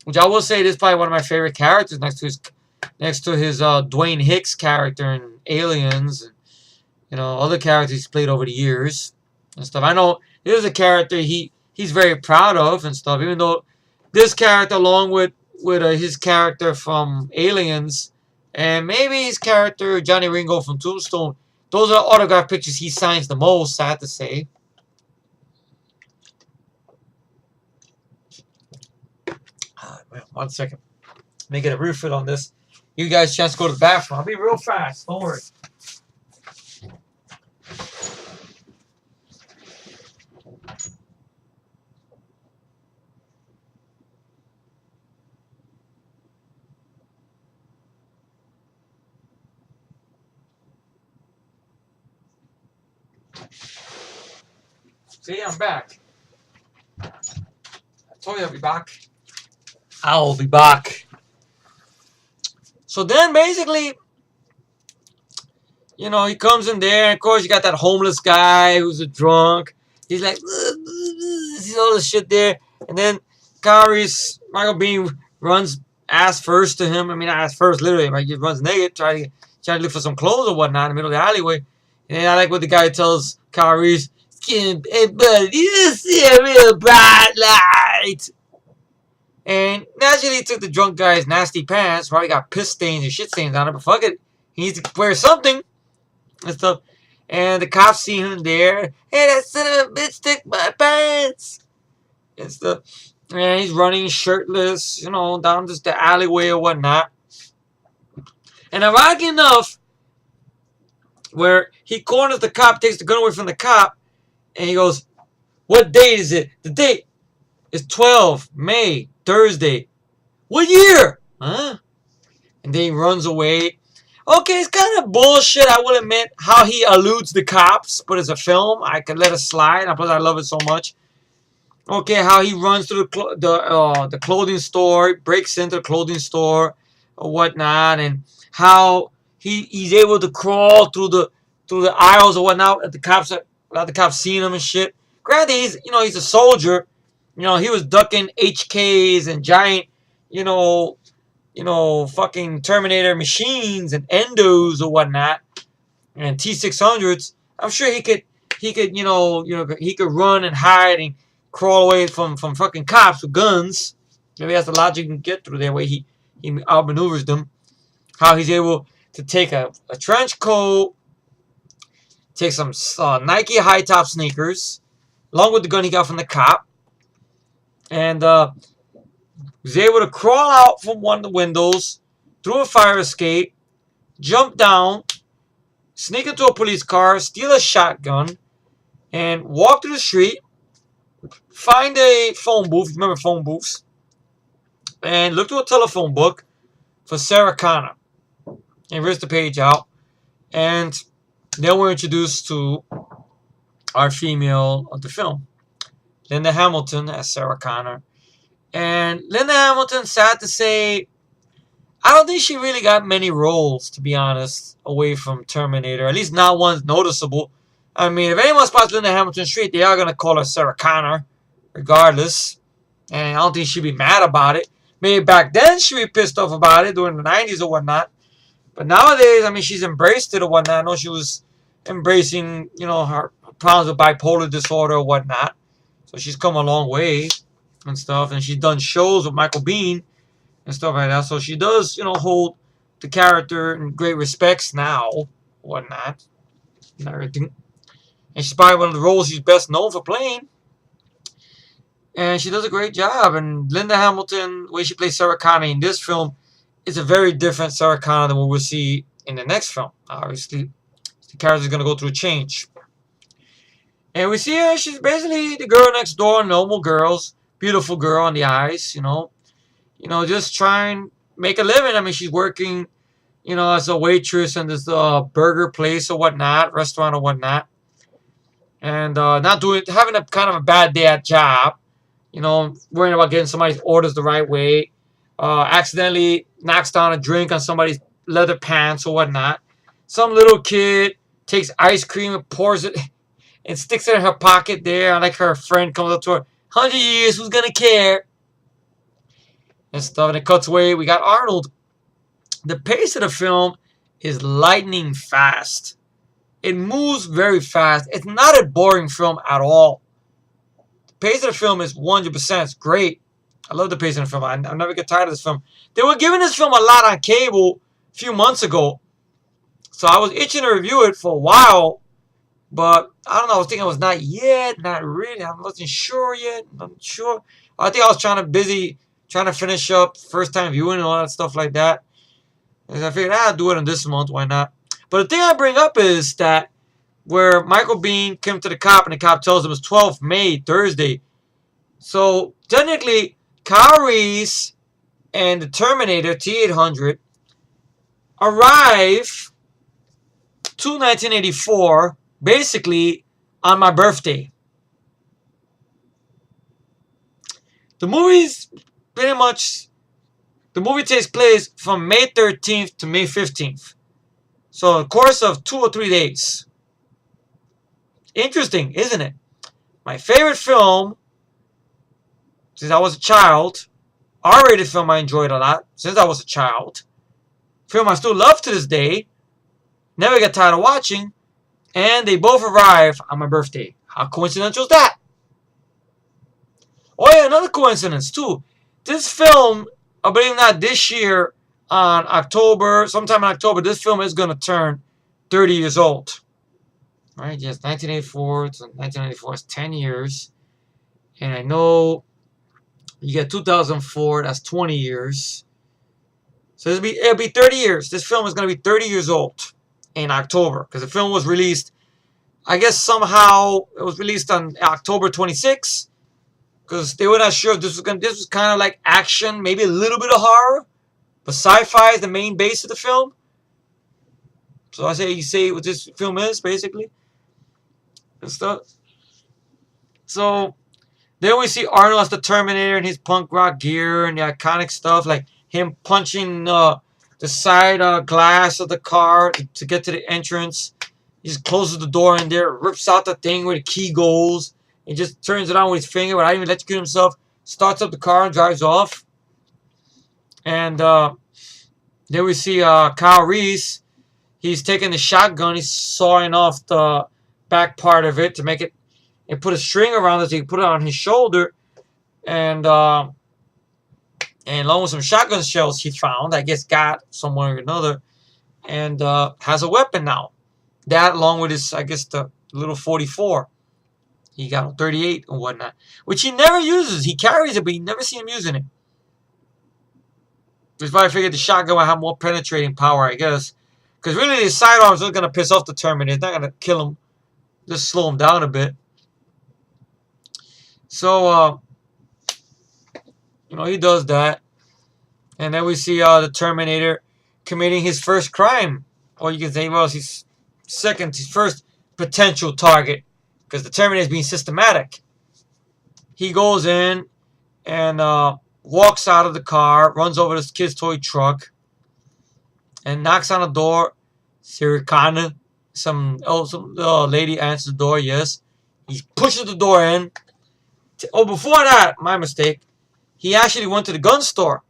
which I will say this is probably one of my favorite characters next to his Dwayne Hicks character in Aliens, and other characters he's played over the years and stuff. I know this is a character he's very proud of and stuff. Even though this character, along with his character from Aliens, and maybe his character Johnny Ringo from Tombstone, those are autograph pictures he signs the most. Sad to say. One second. Let me get a refill on this. You guys chance to go to the bathroom. I'll be real fast. Don't worry. See, I'm back. I told you I'll be back. I'll be back. So then basically, he comes in there, and of course you got that homeless guy who's a drunk. He's like, sees all this shit there. And then Michael Biehn runs ass first to him. I mean, not ass first, literally, right? He just runs naked, try to look for some clothes or whatnot in the middle of the alleyway. And I like what the guy tells Kyle Reese, hey, buddy, you see a real bright light. And naturally, he took the drunk guy's nasty pants. Probably got piss stains and shit stains on it, but fuck it. He needs to wear something and stuff. And the cops see him there. Hey, that son of a bitch took my pants and stuff. And he's running shirtless, down just the alleyway or whatnot. And ironic enough, where he corners the cop, takes the gun away from the cop, and he goes, what date is it? The date is 12 May, Thursday. What year? Huh? And then he runs away. Okay, it's kind of bullshit, I will admit, how he eludes the cops, but as a film, I can let it slide. Plus, I love it so much. Okay, how he runs through the clothing store, breaks into the clothing store or whatnot, and how he's able to crawl through the aisles or whatnot without the cops seeing him and shit. Granted, he's a soldier. He was ducking HKs and giant, fucking Terminator machines and endos or whatnot, and T-600s. I'm sure he could, he could run and hide and crawl away from fucking cops with guns. Maybe that's the logic you can get through there, way he outmaneuvers them. How he's able to take a trench coat, take some Nike high top sneakers, along with the gun he got from the cop, and was able to crawl out from one of the windows, through a fire escape, jump down, sneak into a police car, steal a shotgun, and walk through the street, find a phone booth, remember phone booths, and look through a telephone book for Sarah Connor, and rips the page out, and then we're introduced to our female of the film, Linda Hamilton as Sarah Connor. And Linda Hamilton, sad to say, I don't think she really got many roles, to be honest, away from Terminator. At least not one noticeable. I mean, if anyone spots Linda Hamilton straight, they are going to call her Sarah Connor, regardless. And I don't think she'd be mad about it. Maybe back then she'd be pissed off about it during the 90s or whatnot. But nowadays, I mean, she's embraced it or whatnot. I know she was embracing, her problems with bipolar disorder or whatnot. So she's come a long way and stuff. And she's done shows with Michael Biehn and stuff like that. So she does, hold the character in great respects now, whatnot, and everything. And she's probably one of the roles she's best known for playing. And she does a great job. And Linda Hamilton, the way she plays Sarah Connor in this film, is a very different Sarah Connor than what we'll see in the next film. Obviously, the character's going to go through a change. And we see her, she's basically the girl next door, normal girls, beautiful girl on the eyes, just trying to make a living. I mean, she's working, as a waitress in this burger place or whatnot, restaurant or whatnot. And having a kind of a bad day at job, worrying about getting somebody's orders the right way, accidentally knocks down a drink on somebody's leather pants or whatnot. Some little kid takes ice cream and pours it and sticks it in her pocket there. And like her friend comes up to her, 100 years, who's gonna care? And stuff. And it cuts away. We got Arnold. The pace of the film is lightning fast. It moves very fast. It's not a boring film at all. The pace of the film is 100%. It's great. I love the pace of the film. I never get tired of this film. They were giving this film a lot on cable a few months ago. So I was itching to review it for a while. But I don't know. I was thinking I was not yet. Not really. I wasn't sure yet. I'm sure. I think I was trying to finish up first time viewing and all that stuff like that. And I figured, I'll do it in this month. Why not? But the thing I bring up is that where Michael Biehn came to the cop and the cop tells him it's 12th May, Thursday. So technically, Kyle Reese and the Terminator T-800 arrive to 1984 basically on my birthday. The movie's pretty much, the movie takes place from May 13th to May 15th. So a course of 2 or 3 days. Interesting, isn't it? My favorite film since I was a child. R-rated film I enjoyed a lot since I was a child. Film I still love to this day. Never get tired of watching. And they both arrive on my birthday. How coincidental is that? Oh yeah, another coincidence too. This film, I believe not this year, on October, sometime in October, this film is going to turn 30 years old. Right? Yes, 1984 to 1994 is 10 years. And I know you get 2004, that's 20 years. So it'll be 30 years. This film is going to be 30 years old in October. Because the film was released, I guess somehow, it was released on October 26th. Because they were not sure if this was kind of like action, maybe a little bit of horror. But sci-fi is the main base of the film. So you say what this film is, basically. And stuff. So then we see Arnold as the Terminator in his punk rock gear and the iconic stuff, like him punching the side glass of the car to get to the entrance. He just closes the door in there, rips out the thing where the key goes, and just turns it on with his finger without even electrocuting himself, starts up the car and drives off. And then we see Kyle Reese. He's taking the shotgun. He's sawing off the back part of it to make it, and put a string around it so he can put it on his shoulder. And along with some shotgun shells he found, I guess got somewhere or another, and has a weapon now. That along with his, I guess, the little 44. He got a 38 and whatnot, which he never uses. He carries it, but you never see him using it. That's why I figured the shotgun would have more penetrating power, I guess. Because really, his sidearms are going to piss off the Terminator. It's not going to kill him. Just slow him down a bit. So, he does that. And then we see the Terminator committing his first crime. Or you can say, well, his first potential target. Because the Terminator is being systematic. He goes in and walks out of the car, runs over this kid's toy truck, and knocks on the door. Sirikana, some lady answers the door, yes. He pushes the door in. Before that, my mistake, he actually went to the gun store.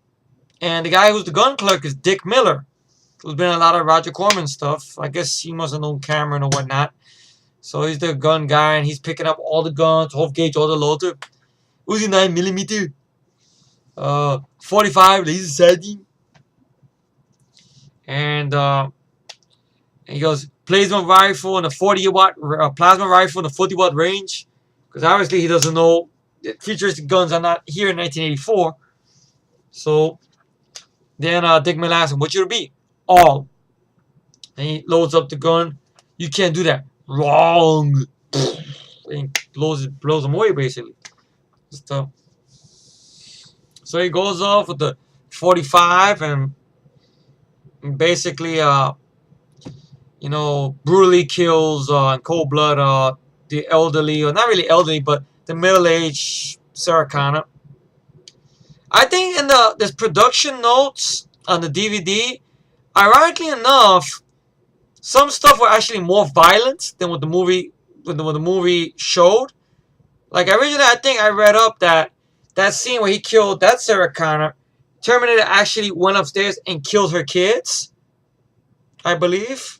And the guy who's the gun clerk is Dick Miller, who's been in a lot of Roger Corman stuff. I guess he must have known Cameron or whatnot. So he's the gun guy, and he's picking up all the guns, half gauge, all the loader. Uzi 9mm. 45 laser sighting. And he goes, plasma rifle and a 40-watt plasma rifle and a 40-watt range. Because obviously he doesn't know that futuristic guns are not here in 1984. So then Dick Miller asks him, what should it be? All. And he loads up the gun. You can't do that. Wrong. And blows him away, basically. So he goes off with the 45 and basically, brutally kills in cold blood the elderly, or not really elderly, but the middle-aged Sarah Connor. I think in this production notes on the DVD, ironically enough, some stuff were actually more violent than what the movie showed. Like originally, I think I read up that that scene where he killed that Sarah Connor, Terminator actually went upstairs and killed her kids, I believe.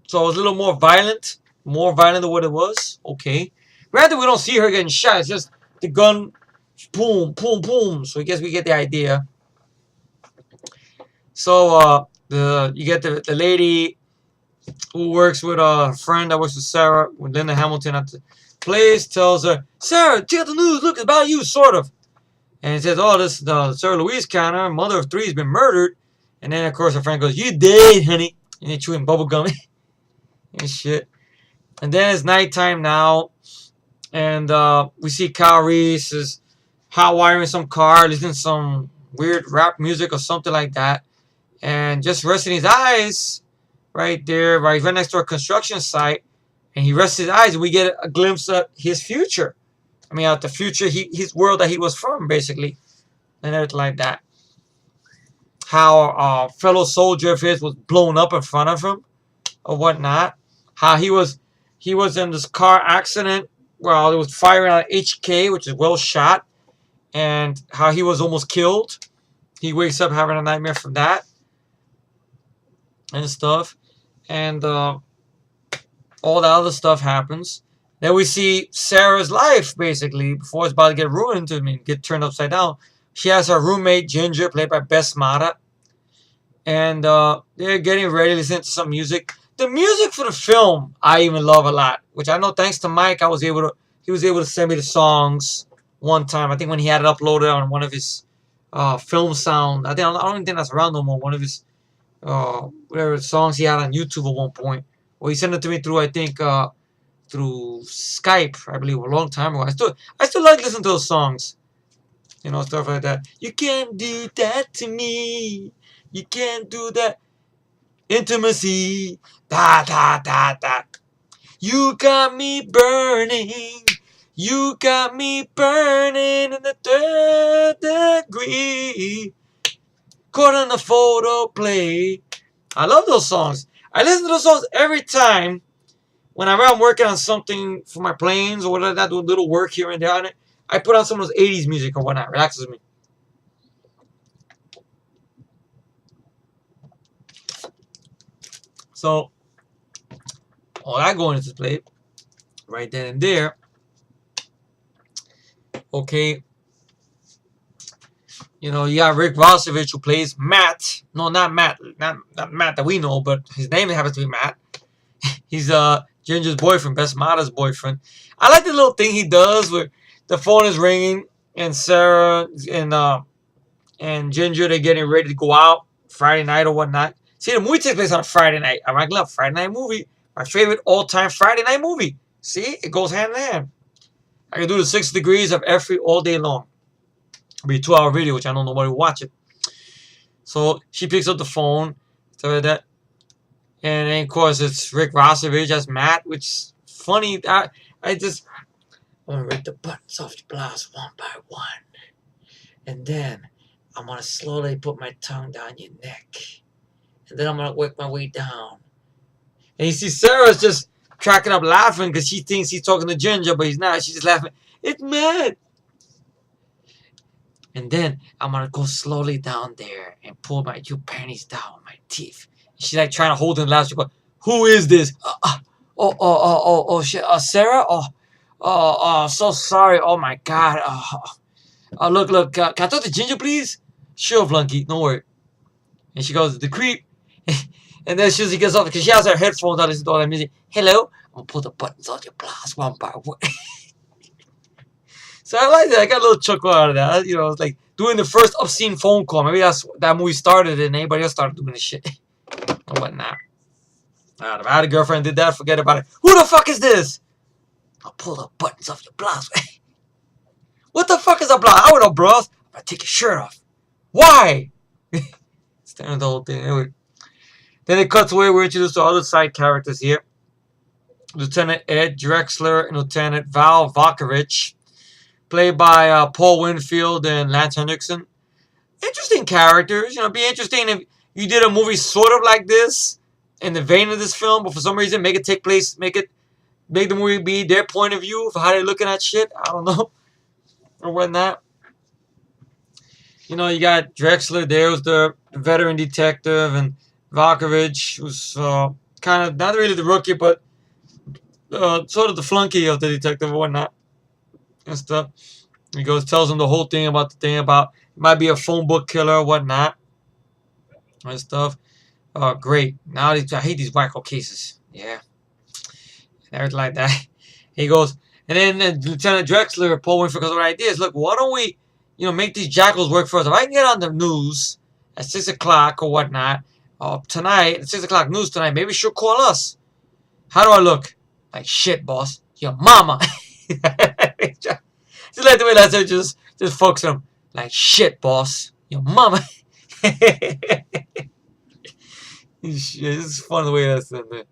So it was a little more violent than what it was. Okay. Granted, we don't see her getting shot. It's just the gun, boom, boom, boom. So I guess we get the idea. So the you get the lady who works with a friend that works with Sarah, with Linda Hamilton at the place, tells her, Sarah, check the news. Look, it's about you, sort of. And he says, oh, this Sarah Louise Connor, mother of three, has been murdered. And then, of course, her friend goes, you dead, honey. And they're chewing bubble gum and shit. And then it's nighttime now. And we see Kyle Reese is hot wiring some car, listening to some weird rap music or something like that. And just resting his eyes right there, right next to a construction site. And he rests his eyes and we get a glimpse of his future. I mean, the future, his world that he was from, basically. And everything like that. How a fellow soldier of his was blown up in front of him or whatnot. How he was in this car accident while it was firing on HK, which is well shot. And how he was almost killed. He wakes up having a nightmare from that. And stuff. And all the other stuff happens. Then we see Sarah's life, basically, before it's about to get ruined, get turned upside down. She has her roommate, Ginger, played by Bess Mata. And they're getting ready to listen to some music. The music for the film, I even love a lot. Which I know, thanks to Mike, he was able to send me the songs one time. I think when he had it uploaded on one of his film sound. I don't even think that's around no more. One of his whatever songs he had on YouTube at one point. Well, he sent it to me through, I think, through Skype, I believe, a long time ago. I still like listening to those songs. You know, stuff like that. You can't do that to me. You can't do that. Intimacy. Da, da, da, da. You got me burning. You got me burning in the third degree. Caught on the photo play. I love those songs. I listen to those songs every time. Whenever I'm working on something for my planes or whatever, I do a little work here and there on it, I put on some of those 80s music or whatnot. Relaxes me. So, all that going into play right then and there. Okay. You know, you got Rick Rossovich who plays Matt. No, not Matt. Not Matt that we know, but his name happens to be Matt. He's Ginger's boyfriend, Bess Mata's boyfriend. I like the little thing he does where the phone is ringing and Sarah and Ginger, they're getting ready to go out Friday night or whatnot. See, the movie takes place on a Friday night. I love Friday night movie. My favorite all-time Friday night movie. See, it goes hand in hand. I can do the 6 degrees of every all day long. It'll be a 2-hour video, which I know nobody will watch it. So she picks up the phone, stuff like that. And then, of course, it's Rick Rossovich as Matt, which is funny. I'm going to rip the buttons off your blouse one by one. And then I'm going to slowly put my tongue down your neck. And then I'm going to work my way down. And you see Sarah's just cracking up laughing because she thinks he's talking to Ginger, but he's not. She's just laughing. It's Matt. And then I'm going to go slowly down there and pull my two panties down with my teeth. She's like trying to hold him last. She's going, who is this? Shit. Sarah? So sorry. Oh, my God. Look. Can I talk to Ginger, please? Sure, Flunky. Don't worry. And she goes, the creep. And then she gets off because she has her headphones on, listen to all that music. Hello? I'm going to pull the buttons on your blouse one by one. So I like that. I got a little chuckle out of that. You know, it's like doing the first obscene phone call. Maybe that's that movie started and anybody else started doing this shit. Or whatnot. If I had a girlfriend did that, forget about it. Who the fuck is this? I'll pull the buttons off your blouse. What the fuck is a blouse? I would know, bros. I'm going to take your shirt off. Why? Staring at the whole thing. Anyway. Then it cuts away. We're introduced to other side characters here. Lieutenant Ed Drexler and Lieutenant Val Vakovich, played by Paul Winfield and Lance Henriksen. Interesting characters. You know, it'd be interesting if you did a movie sort of like this, in the vein of this film, but for some reason make it take place, make the movie be their point of view of how they're looking at shit. I don't know or whatnot. You know, you got Drexler there, who's the veteran detective, and Valkovich, who's kind of not really the rookie, but sort of the flunky of the detective and whatnot and stuff. He goes, tells him the whole thing about it might be a phone book killer or whatnot and stuff. Great. Now I hate these wacko cases. Yeah. And everything like that. He goes, and then Lieutenant Drexler, Paul Winfrey, goes, what idea is, look, why don't we, make these jackals work for us? If I can get on the news at 6 o'clock or whatnot, tonight, at 6 o'clock news tonight, maybe she'll call us. How do I look? Like shit, boss. Your mama. Just like the way that just fucks him. Like shit, boss. Your mama. This is fun the way that's in there.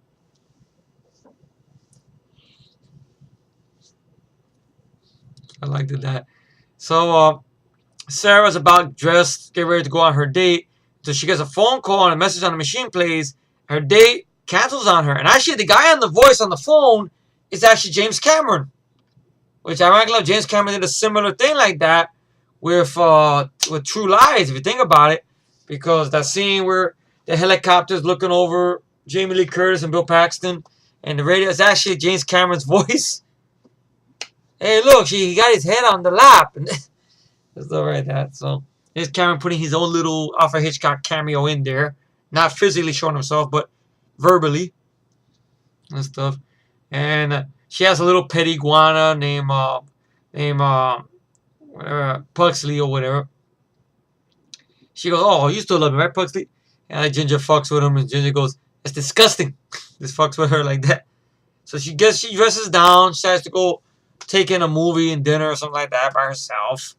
I liked that. So Sarah's about dressed, get ready to go on her date. So she gets a phone call and a message on the machine plays. Her date cancels on her. And actually, the guy on the voice on the phone is actually James Cameron. Which ironically, James Cameron did a similar thing like that with True Lies, if you think about it. Because that scene where the helicopter's looking over Jamie Lee Curtis and Bill Paxton, and the radio is actually James Cameron's voice. Hey, look, he got his head on the lap. And stuff like that. So, here's Cameron putting his own little Alfred Hitchcock cameo in there. Not physically showing himself, but verbally. And stuff. And she has a little pet iguana named whatever, Pugsley or whatever. She goes, oh, you still love me, right, Pugsley? And Ginger fucks with him, and Ginger goes, it's disgusting. Just fucks with her like that. So she dresses down, she decides to go take in a movie and dinner or something like that by herself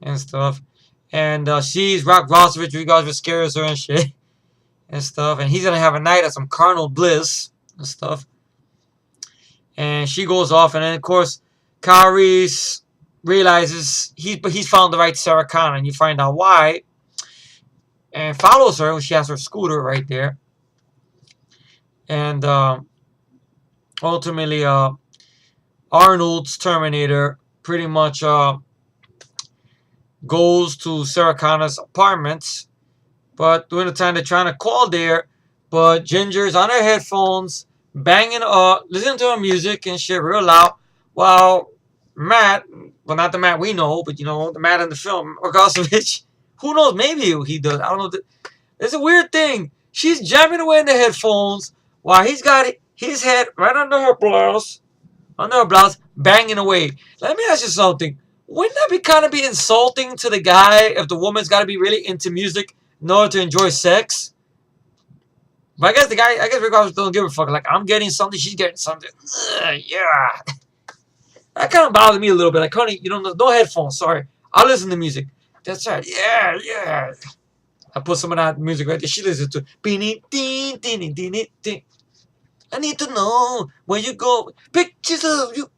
and stuff. And sees Rock Rosovich, regards what scares her and shit and stuff. And he's gonna have a night of some carnal bliss and stuff. And she goes off, and then of course, Kyle Reese realizes he's found the right Sarah Connor, and you find out why. And follows her when she has her scooter right there. And ultimately, Arnold's Terminator pretty much goes to Sarah Connor's apartment. But during the time they're trying to call there, but Ginger's on her headphones, banging listening to her music and shit real loud, while Matt, well, not the Matt we know, but the Matt in the film, Orgosovich, who knows, maybe he does, I don't know. It's a weird thing. She's jamming away in the headphones while he's got his head right under her blouse, banging away. Let me ask you something. Wouldn't that be kind of insulting to the guy if the woman's got to be really into music in order to enjoy sex? But I guess Rick don't give a fuck. Like, I'm getting something, she's getting something. Yeah. That kind of bothered me a little bit. Like, honey, no headphones, sorry. I'll listen to music. That's right. Yeah. I put some of that music right there. She listens to. I need to know where you go. Pictures of you.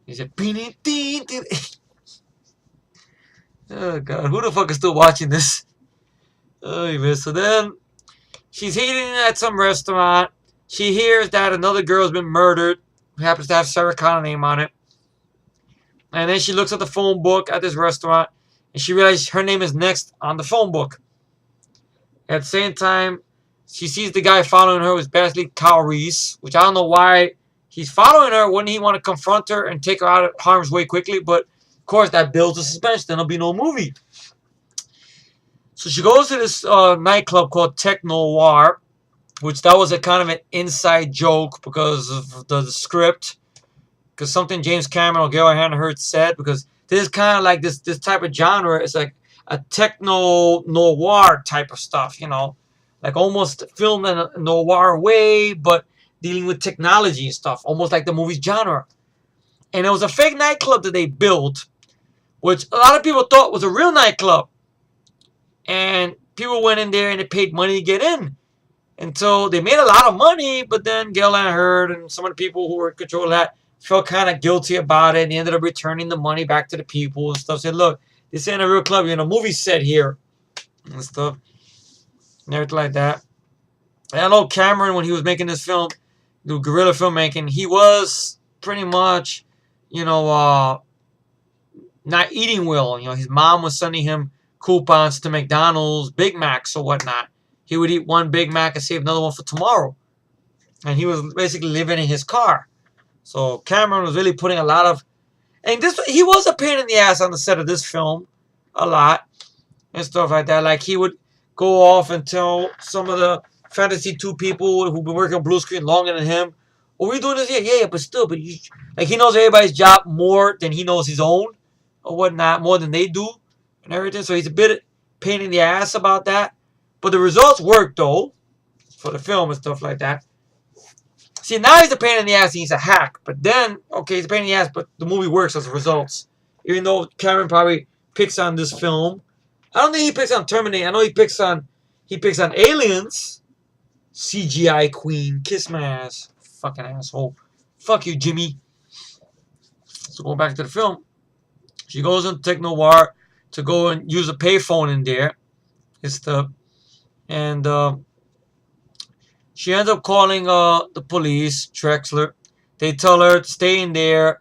He said, oh, God. Who the fuck is still watching this? Oh, man. So then, she's eating at some restaurant. She hears that another girl's been murdered, who happens to have Sarah Connor name on it. And then she looks at the phone book at this restaurant, and she realizes her name is next on the phone book. At the same time, she sees the guy following her was basically Kyle Reese, which I don't know why he's following her. Wouldn't he want to confront her and take her out of harm's way quickly? But, of course, that builds a suspense. Then there'll be no movie. So she goes to this nightclub called Tech Noir, which that was a kind of an inside joke because of the script. Because something James Cameron or Gail Hannahert said. Because this is kind of like this type of genre. It's like a techno noir type of stuff, like almost filmed in a noir way, but dealing with technology and stuff, almost like the movie's genre. And it was a fake nightclub that they built, which a lot of people thought was a real nightclub. And people went in there and they paid money to get in. And so they made a lot of money, but then Gail Hannahert and some of the people who were in control of that felt kind of guilty about it, and they ended up returning the money back to the people and stuff. Said, look, this ain't a real club, you're in a movie set here and stuff. and everything like that. And I know Cameron, when he was making this film, the guerrilla filmmaking, he was pretty much, you know, not eating well. You know, his mom was sending him coupons to McDonald's, Big Macs or whatnot. He would eat one Big Mac and save another one for tomorrow. And he was basically living in his car. So Cameron was really putting a lot of, and this he was a pain in the ass on the set of this film, a lot and stuff like that. Like he would go off and tell some of the Fantasy 2 people who've been working on blue screen longer than him, "Are we doing this? Yeah, but still, but you, like he knows everybody's job more than he knows his own, or whatnot, more than they do, and everything." So he's a bit pain in the ass about that. But the results work though, for the film and stuff like that. See, now he's a pain in the ass and he's a hack. But then, okay, he's a pain in the ass, but the movie works as a result. Even though Cameron probably picks on this film. I don't think he picks on Terminator. I know he picks on Aliens. CGI queen. Kiss my ass. Fucking asshole. Fuck you, Jimmy. So going back to the film. She goes into Techno Noir to go and use a payphone in there. And stuff. And she ends up calling the police, Trexler. They tell her to stay in there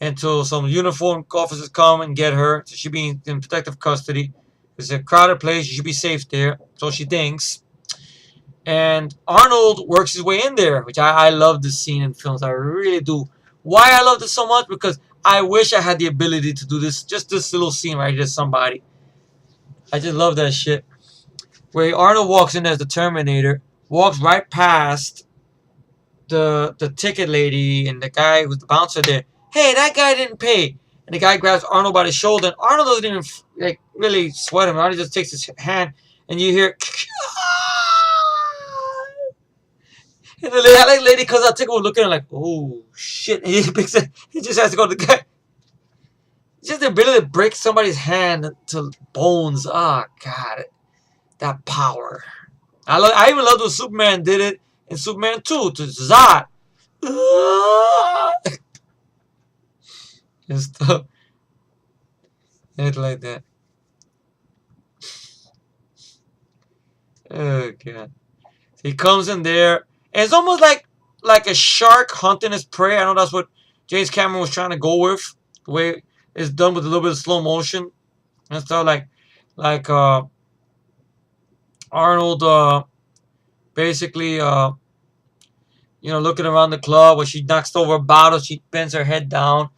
until some uniformed officers come and get her. So she'll be in protective custody. It's a crowded place. She should be safe there. So she thinks. And Arnold works his way in there, which I love this scene in films. I really do. Why I love this so much? Because I wish I had the ability to do this. Just this little scene right here, somebody. I just love that shit. Where Arnold walks in as the Terminator, walks right past the ticket lady and the guy who's the bouncer there. Hey, that guy didn't pay. And the guy grabs Arnold by the shoulder. And Arnold doesn't even like really sweat him. Arnold just takes his hand and you hear. And the lady comes out, ticket was looking at him like, oh shit. And he picks it. He just has to go to the guy. Just the ability to break somebody's hand to bones. Oh God, that power. I even loved when Superman did it in Superman 2 to Zod. And stuff. It's like that. Oh God. So he comes in there. And it's almost like a shark hunting his prey. I know that's what James Cameron was trying to go with. The way it's done with a little bit of slow motion and stuff like Arnold basically looking around the club where she knocks over a bottle, she bends her head down.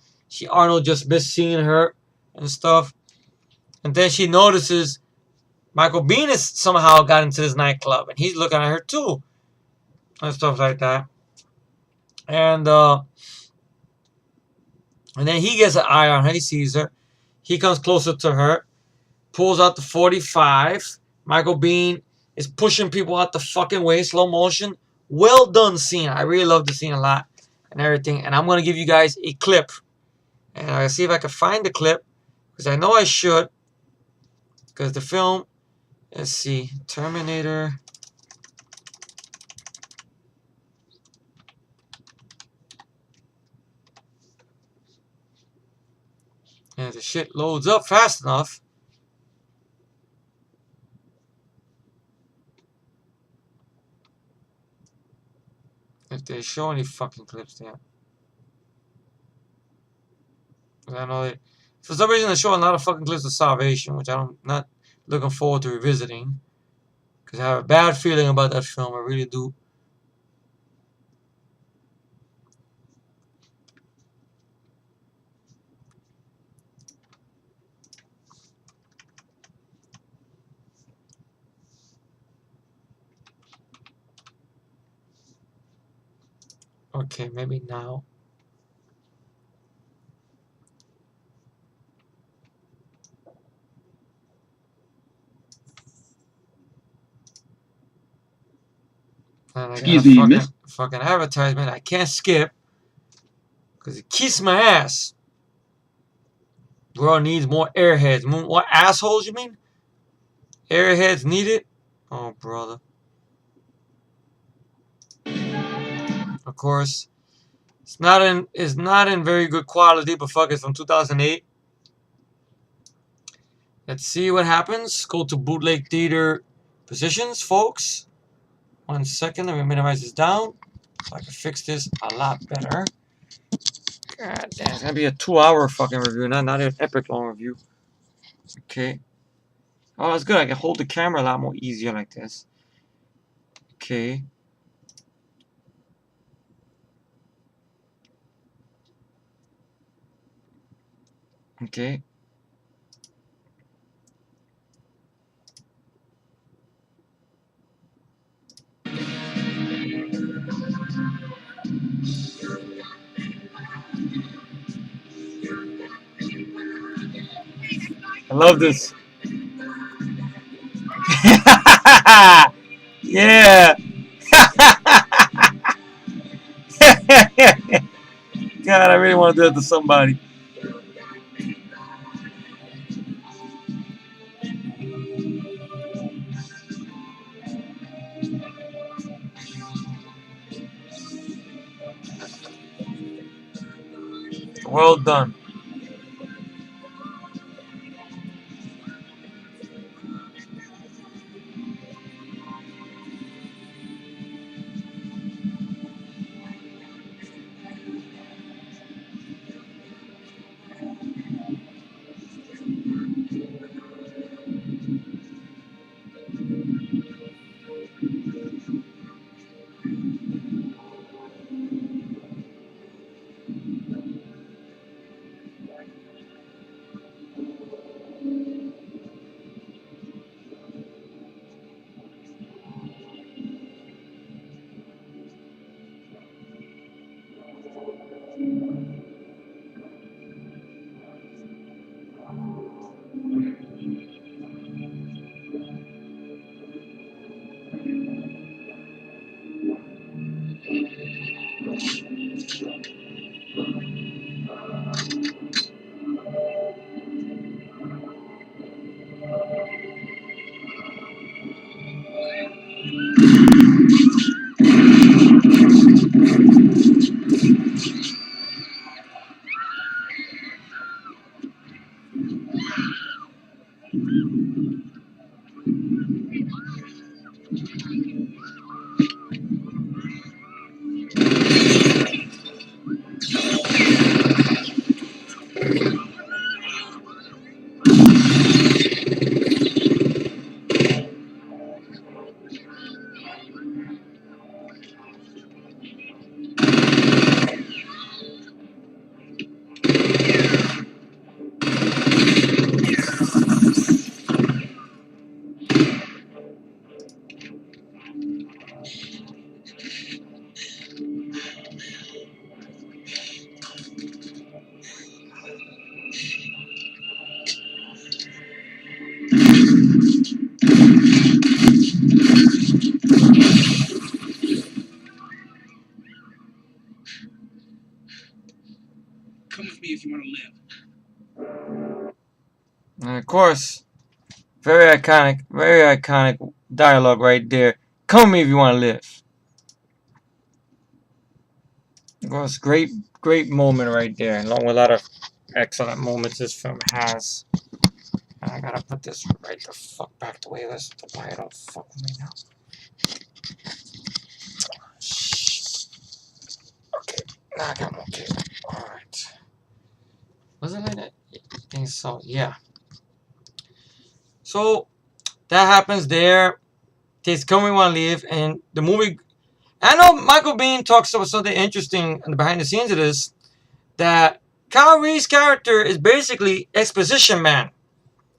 Arnold just missed seeing her and stuff. And then she notices Michael Biehn has somehow got into this nightclub and he's looking at her too. And stuff like that. And then he gets an eye on her, he sees her. He comes closer to her, pulls out the 45. Michael Biehn is pushing people out the fucking way, slow motion. Well done scene. I really love the scene a lot and everything. And I'm going to give you guys a clip. And I'll see if I can find the clip. Because I know I should. Because the film, let's see, Terminator. And if the shit loads up fast enough. If they show any fucking clips there. I know they, for some reason they show a lot of fucking clips of Salvation, which I'm not looking forward to revisiting. Because I have a bad feeling about that film, I really do. Okay, maybe now. And Excuse me, miss. Fucking advertisement I can't skip. Because it kissed my ass. World needs more airheads. More assholes, you mean? Airheads needed? Oh, brother. Of course. It's not in very good quality, but fuck, it's from 2008. Let's see what happens. Go to bootleg theater positions, folks. 1 second, let me minimize this down so I can fix this a lot better. God damn, it's gonna be a 2-hour fucking review, not an epic long review. Okay. Oh, that's good. I can hold the camera a lot more easier like this. Okay. Okay. I love this. Yeah. God, I really want to do that to somebody. Well done. Come with me if you want to live. And of course, very iconic dialogue right there. Come with me if you want to live. Of course, great moment right there, along with a lot of excellent moments this film has. And I gotta put this right the fuck back the way it was. Why it don't fuck with me now? Okay, now I got okay. Alright. Was it like that? I think so, yeah. So, that happens there. Takes Come We Want to Leave, and the movie. I know Michael Biehn talks about something interesting behind the scenes of this, that Kyle Reese's character is basically exposition man.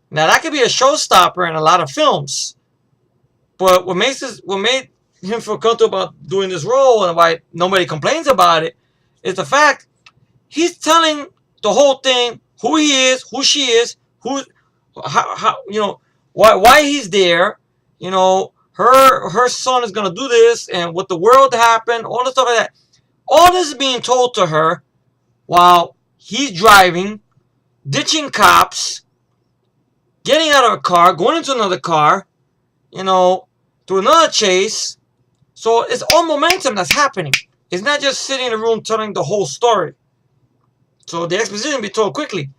Now that could be a showstopper in a lot of films, but what made him feel comfortable about doing this role and why nobody complains about it is the fact he's telling the whole thing who he is, who she is, how why he's there. Her son is gonna do this, and what the world happened, all the stuff like that. All this is being told to her while he's driving, ditching cops, getting out of a car, going into another car, to another chase. So it's all momentum that's happening. It's not just sitting in a room telling the whole story. So the exposition be told quickly.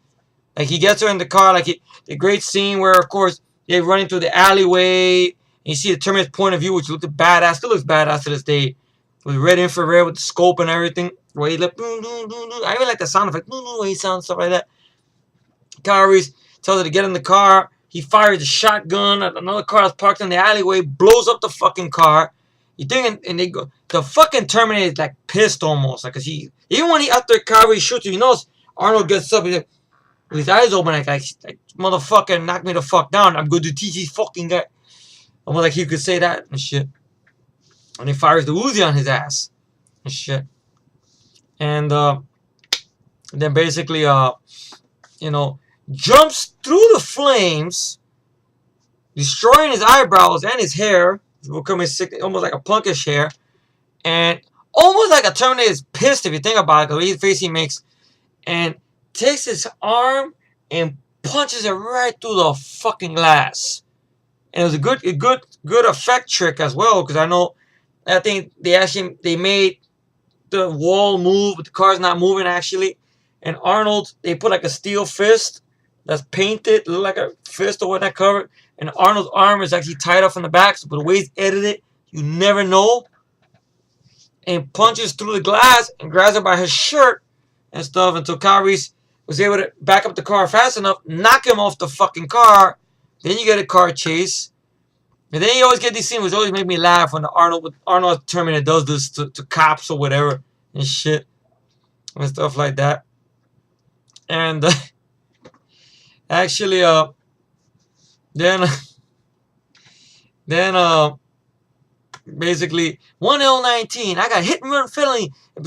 Like he gets her in the car, the great scene where, of course, they run into the alleyway And you see the Terminator's point of view, which looked badass. Still looks badass to this day. With red infrared, with the scope and everything. Where he like, I even like the sound effect. When he sounds, stuff like that. Kyle Reese tells her to get in the car. He fires a shotgun at another car that's parked in the alleyway, blows up the fucking car. You think, and they go, the fucking Terminator is like pissed almost, like, cause even when he after Kyle Reese shoots him, you notice Arnold gets up, he's like, with his eyes open, like motherfucker, knock me the fuck down. I'm going to teach these fucking guy. Almost like he could say that and shit. And he fires the Uzi on his ass and shit. And then basically, you know, jumps through the flames, destroying his eyebrows and his hair, becoming sick, almost like a punkish hair, and almost like a Terminator is pissed if you think about it, because the face he makes, and takes his arm and punches it right through the fucking glass. And it was a good effect trick as well, because I think they made the wall move, but the car's not moving actually. And Arnold, they put like a steel fist that's painted, look like a fist or whatnot covered. And Arnold's arm is actually tied up in the back, so, but the way it's edited, you never know. And punches through the glass and grabs her by his shirt and stuff until Kyle Reese was able to back up the car fast enough, knock him off the fucking car. Then you get a car chase. And then you always get these scenes which always make me laugh when the Arnold Terminator does this to cops or whatever and shit and stuff like that. And actually, then basically 1L19, I got hit and run felony. And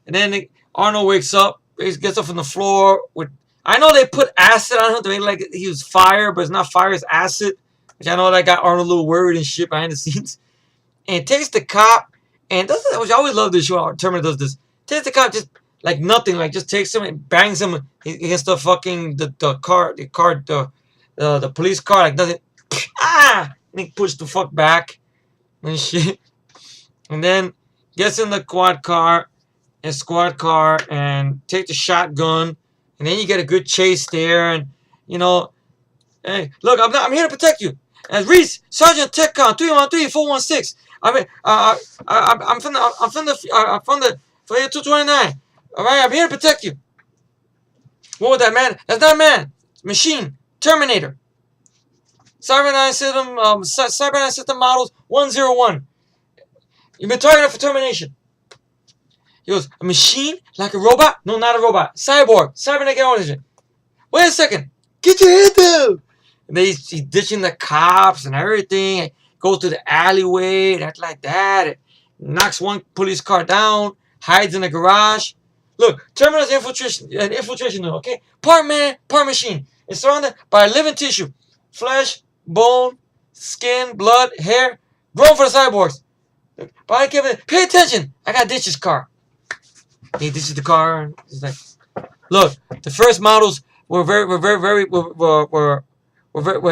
then Arnold wakes up, he gets up from the floor with. I know they put acid on him to make it like he was fire, but it's not fire, it's acid. Which I know that got Arnold a little worried and shit behind the scenes. And takes the cop, and does which I always love this show. Terminator does this. Takes the cop just like nothing, like just takes him and bangs him against the fucking the police car, like nothing. And he pushed the fuck back and shit. And then gets in the squad car and take the shotgun. And then you get a good chase there, and you know, hey, look, I'm here to protect you. As Reese, Sergeant TechCon 313-416. I'm from the 229. All right, I'm here to protect you. What was that, man? That's not a man. Machine. Terminator. Cyberdyne system models 101. You've been targeted for termination. He goes, a machine? Like a robot? No, not a robot. Cyborg. Cybernetic organization. Wait a second. Get your head down. And then he's ditching the cops and everything. Goes to the alleyway and act like that. Knocks one police car down. Hides in the garage. Look, Terminator's infiltration tunnel, okay? Part man, part machine. It's surrounded by living tissue. Flesh, bone, skin, blood, hair. Grown for the cyborgs. But pay attention. I got ditch this car. He ditches the car. And he's like, look, the first models were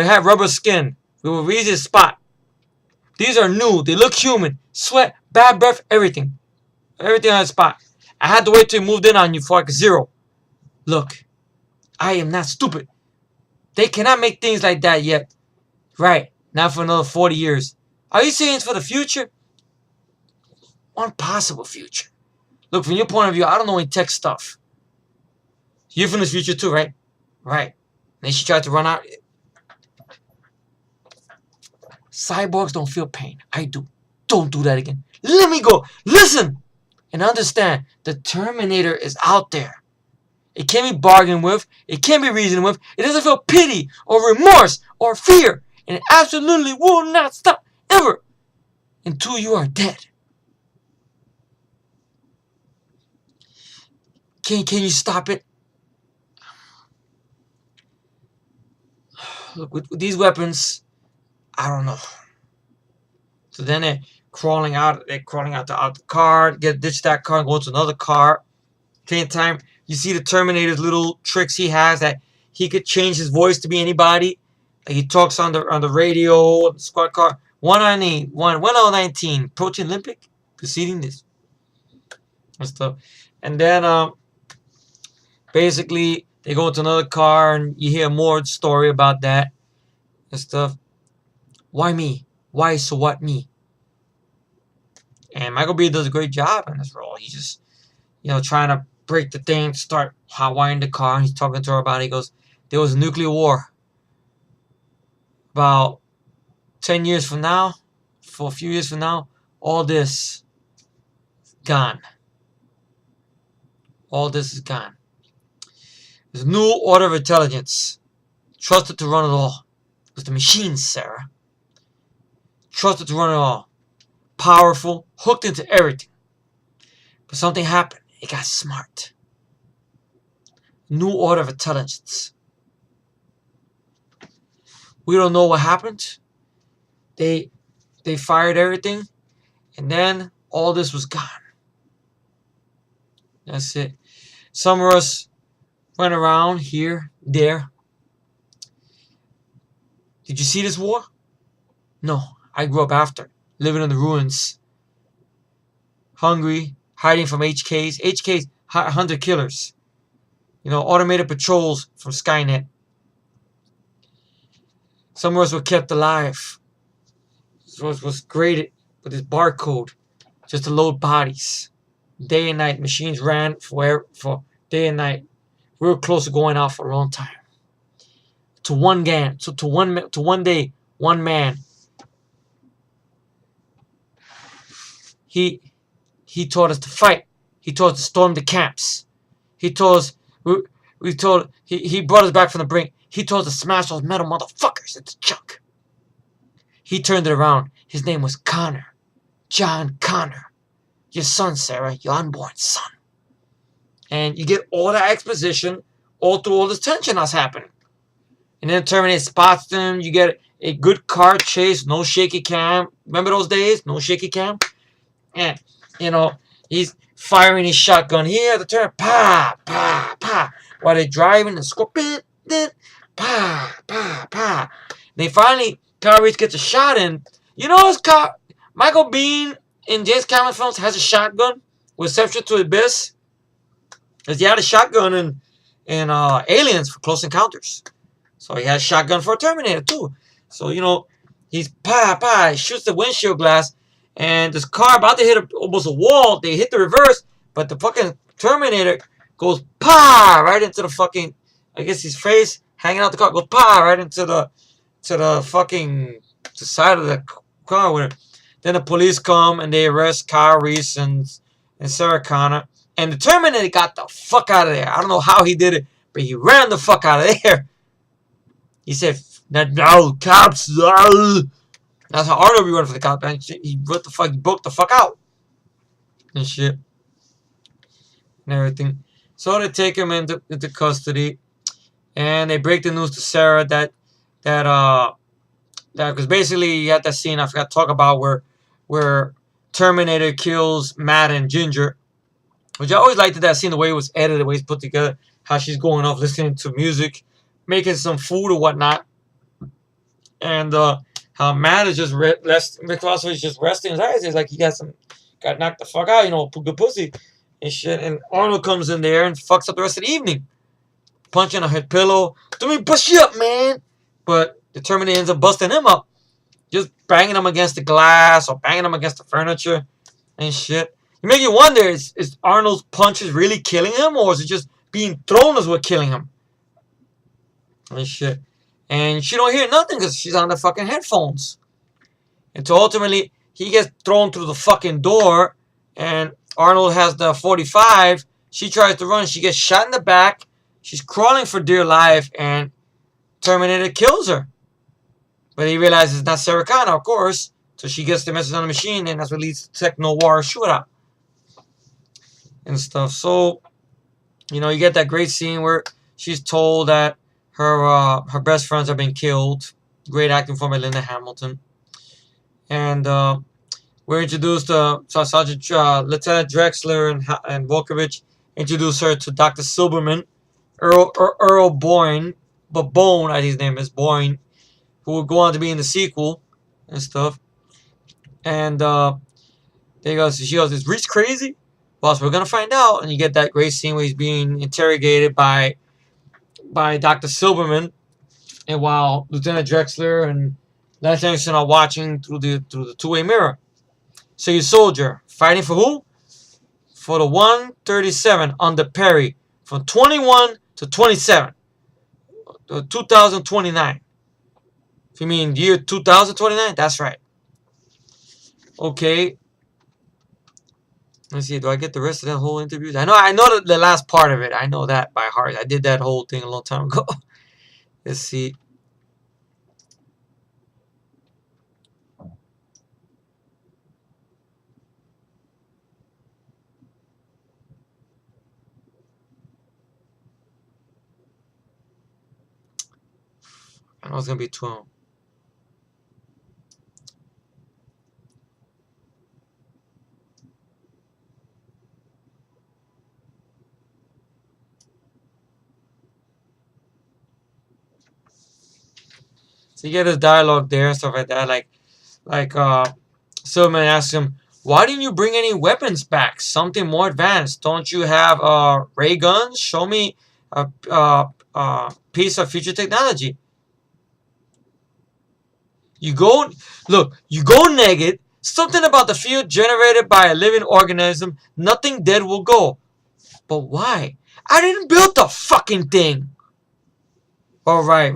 had rubber skin. We were easy to spot. These are new. They look human. Sweat, bad breath, everything. Everything on the spot. I had to wait till he moved in on you before I could zero. Look, I am not stupid. They cannot make things like that yet. Right, not for another 40 years. Are you saying it's for the future? One possible future. Look, from your point of view, I don't know any tech stuff. You're from the future too, right? Right. Then she tried to run out. Cyborgs don't feel pain. I do. Don't do that again. Let me go. Listen and understand. The Terminator is out there. It can't be bargained with. It can't be reasoned with. It doesn't feel pity or remorse or fear. And it absolutely will not stop ever until you are dead. Can you stop it? Look, with these weapons, I don't know. So then they're crawling out the car, ditch that car and go to another car. Same time, you see the Terminator's little tricks he has that he could change his voice to be anybody. Like he talks on the radio, the squad car. 1L19, approaching Olympic, preceding this. And stuff. And then basically they go to another car and you hear more story about that and stuff. Why me? Why so what me? And Michael B does a great job in this role. He's just, trying to break the thing, start hotwiring the car. And he's talking to her about it. He goes, there was a nuclear war about 10 years from now, for a few years from now, all this gone. All this is gone. There's a new order of intelligence, trusted to run it all. It was the machines, Sarah. Trusted to run it all. Powerful, hooked into everything. But something happened. It got smart. New order of intelligence. We don't know what happened. They fired everything, and then all this was gone. That's it. Some of us went around here, there. Did you see this war? No, I grew up after, living in the ruins. Hungry, hiding from HKs. HKs, hunter killers. Automated patrols from Skynet. Some of us were kept alive. Was graded with this barcode just to load bodies. Day and night, machines ran for day and night. We were close to going out for a long time. To one day, one man. He taught us to fight. He taught us to storm the camps. He taught us. He brought us back from the brink. He told us to smash those metal motherfuckers into junk. He turned it around. His name was Connor. John Connor. Your son, Sarah. Your unborn son. And you get all that exposition all through all this tension that's happening. And then Terminator spots them. You get a good car chase. No shaky cam. Remember those days? No shaky cam? And, he's firing his shotgun here at the turn. Pa, pa, pa. While they're driving and scorpion. Pa, pa, pa. They finally, Kyle Reese gets a shot in. This car, Michael Biehn in James Cameron films has a shotgun with exception to Abyss. Because he had a shotgun in Aliens for Close Encounters. So he has a shotgun for Terminator too. So, he's he shoots the windshield glass. And this car about to hit almost a wall. They hit the reverse. But the fucking Terminator goes right into the fucking, I guess his face hanging out the car. Goes right into the side of the car. Then the police come and they arrest Kyle Reese and Sarah Connor. And the Terminator got the fuck out of there. I don't know how he did it, but he ran the fuck out of there. He said, "No, cops." That's how Arnold be running for the cops. Man. He broke the fuck out. And shit. And everything. So they take him into custody. And they break the news to Sarah that because basically you had that scene I forgot to talk about where Terminator kills Matt and Ginger. Which I always liked that scene, the way it was edited, the way it's put together, how she's going off listening to music, making some food or whatnot, and how Matt is just Rick Ross is just resting his eyes. It's like he got knocked the fuck out, good pussy and shit. And Arnold comes in there and fucks up the rest of the evening, punching a head pillow. "Do me push you up, man!" But the Terminator ends up busting him up, just banging him against the glass or banging him against the furniture and shit. You make you wonder, is Arnold's punches really killing him, or is it just being thrown as what killing him? And shit. And she don't hear nothing because she's on the fucking headphones. And so ultimately, he gets thrown through the fucking door, and Arnold has the 45. She tries to run. She gets shot in the back. She's crawling for dear life, and Terminator kills her. But he realizes it's not Sarah Connor, of course. So she gets the message on the machine, and that's what leads to techno-war shootout. And stuff. So, you get that great scene where she's told that her best friends have been killed. Great acting from Linda Hamilton. And we're introduced to Sergeant Lieutenant Drexler and Volkovich introduce her to Dr. Silberman, Earl Boyne, but Bone, as his name is, Boyne, who will go on to be in the sequel and stuff. And she goes, "Is Reese crazy?" Well, so we're gonna find out, and you get that great scene where he's being interrogated by Dr. Silberman, and while Lieutenant Drexler and Lance Henriksen are watching through the two-way mirror. So you soldier fighting for who? For the 137 on the Perry from 21 to 27, 2029. If you mean year 2029, that's right. Okay. Let's see. Do I get the rest of that whole interview? I know the last part of it. I know that by heart. I did that whole thing a long time ago. Let's see. I know it's gonna be 12. So you get this dialogue there and stuff like that. Like Silverman asks him, "Why didn't you bring any weapons back? Something more advanced? Don't you have ray guns? Show me a piece of future technology." You go, look, you go naked. Something about the field generated by a living organism. Nothing dead will go. But why? I didn't build the fucking thing. Oh, right.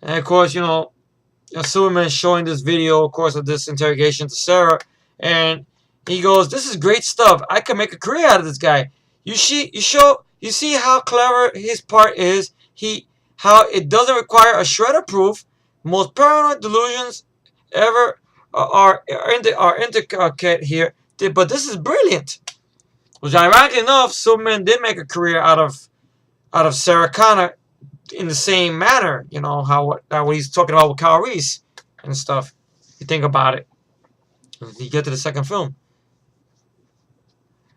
And of course, Silverman is showing this video, of course, of this interrogation to Sarah, and he goes, "This is great stuff. I could make a career out of this guy. You see how clever his part is. How it doesn't require a shred of proof. Most paranoid delusions ever are intricate here, but this is brilliant." Which, ironically enough, Silverman did make a career out of Sarah Connor in the same manner, what he's talking about with Kyle Reese and stuff. You think about it. You get to the second film.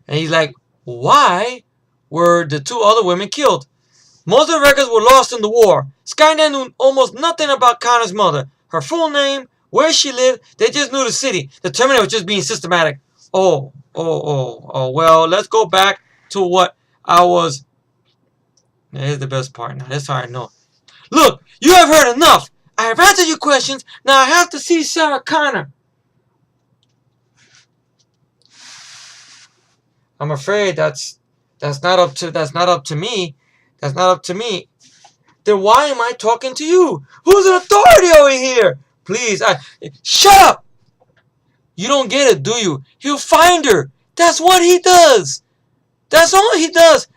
And he's like, "Why were the two other women killed? Most of the records were lost in the war. Skynet knew almost nothing about Connor's mother. Her full name, where she lived, they just knew the city. The Terminator was just being systematic." Oh, well, let's go back to what I was. Now, here's the best part. Now, that's how I know. "Look, you have heard enough. I have answered your questions. Now I have to see Sarah Connor." I'm afraid that's not up to me. That's not up to me. Then why am I talking to you? Who's an authority over here? Please, shut up. You don't get it, do you? He'll find her. That's what he does. That's all he does.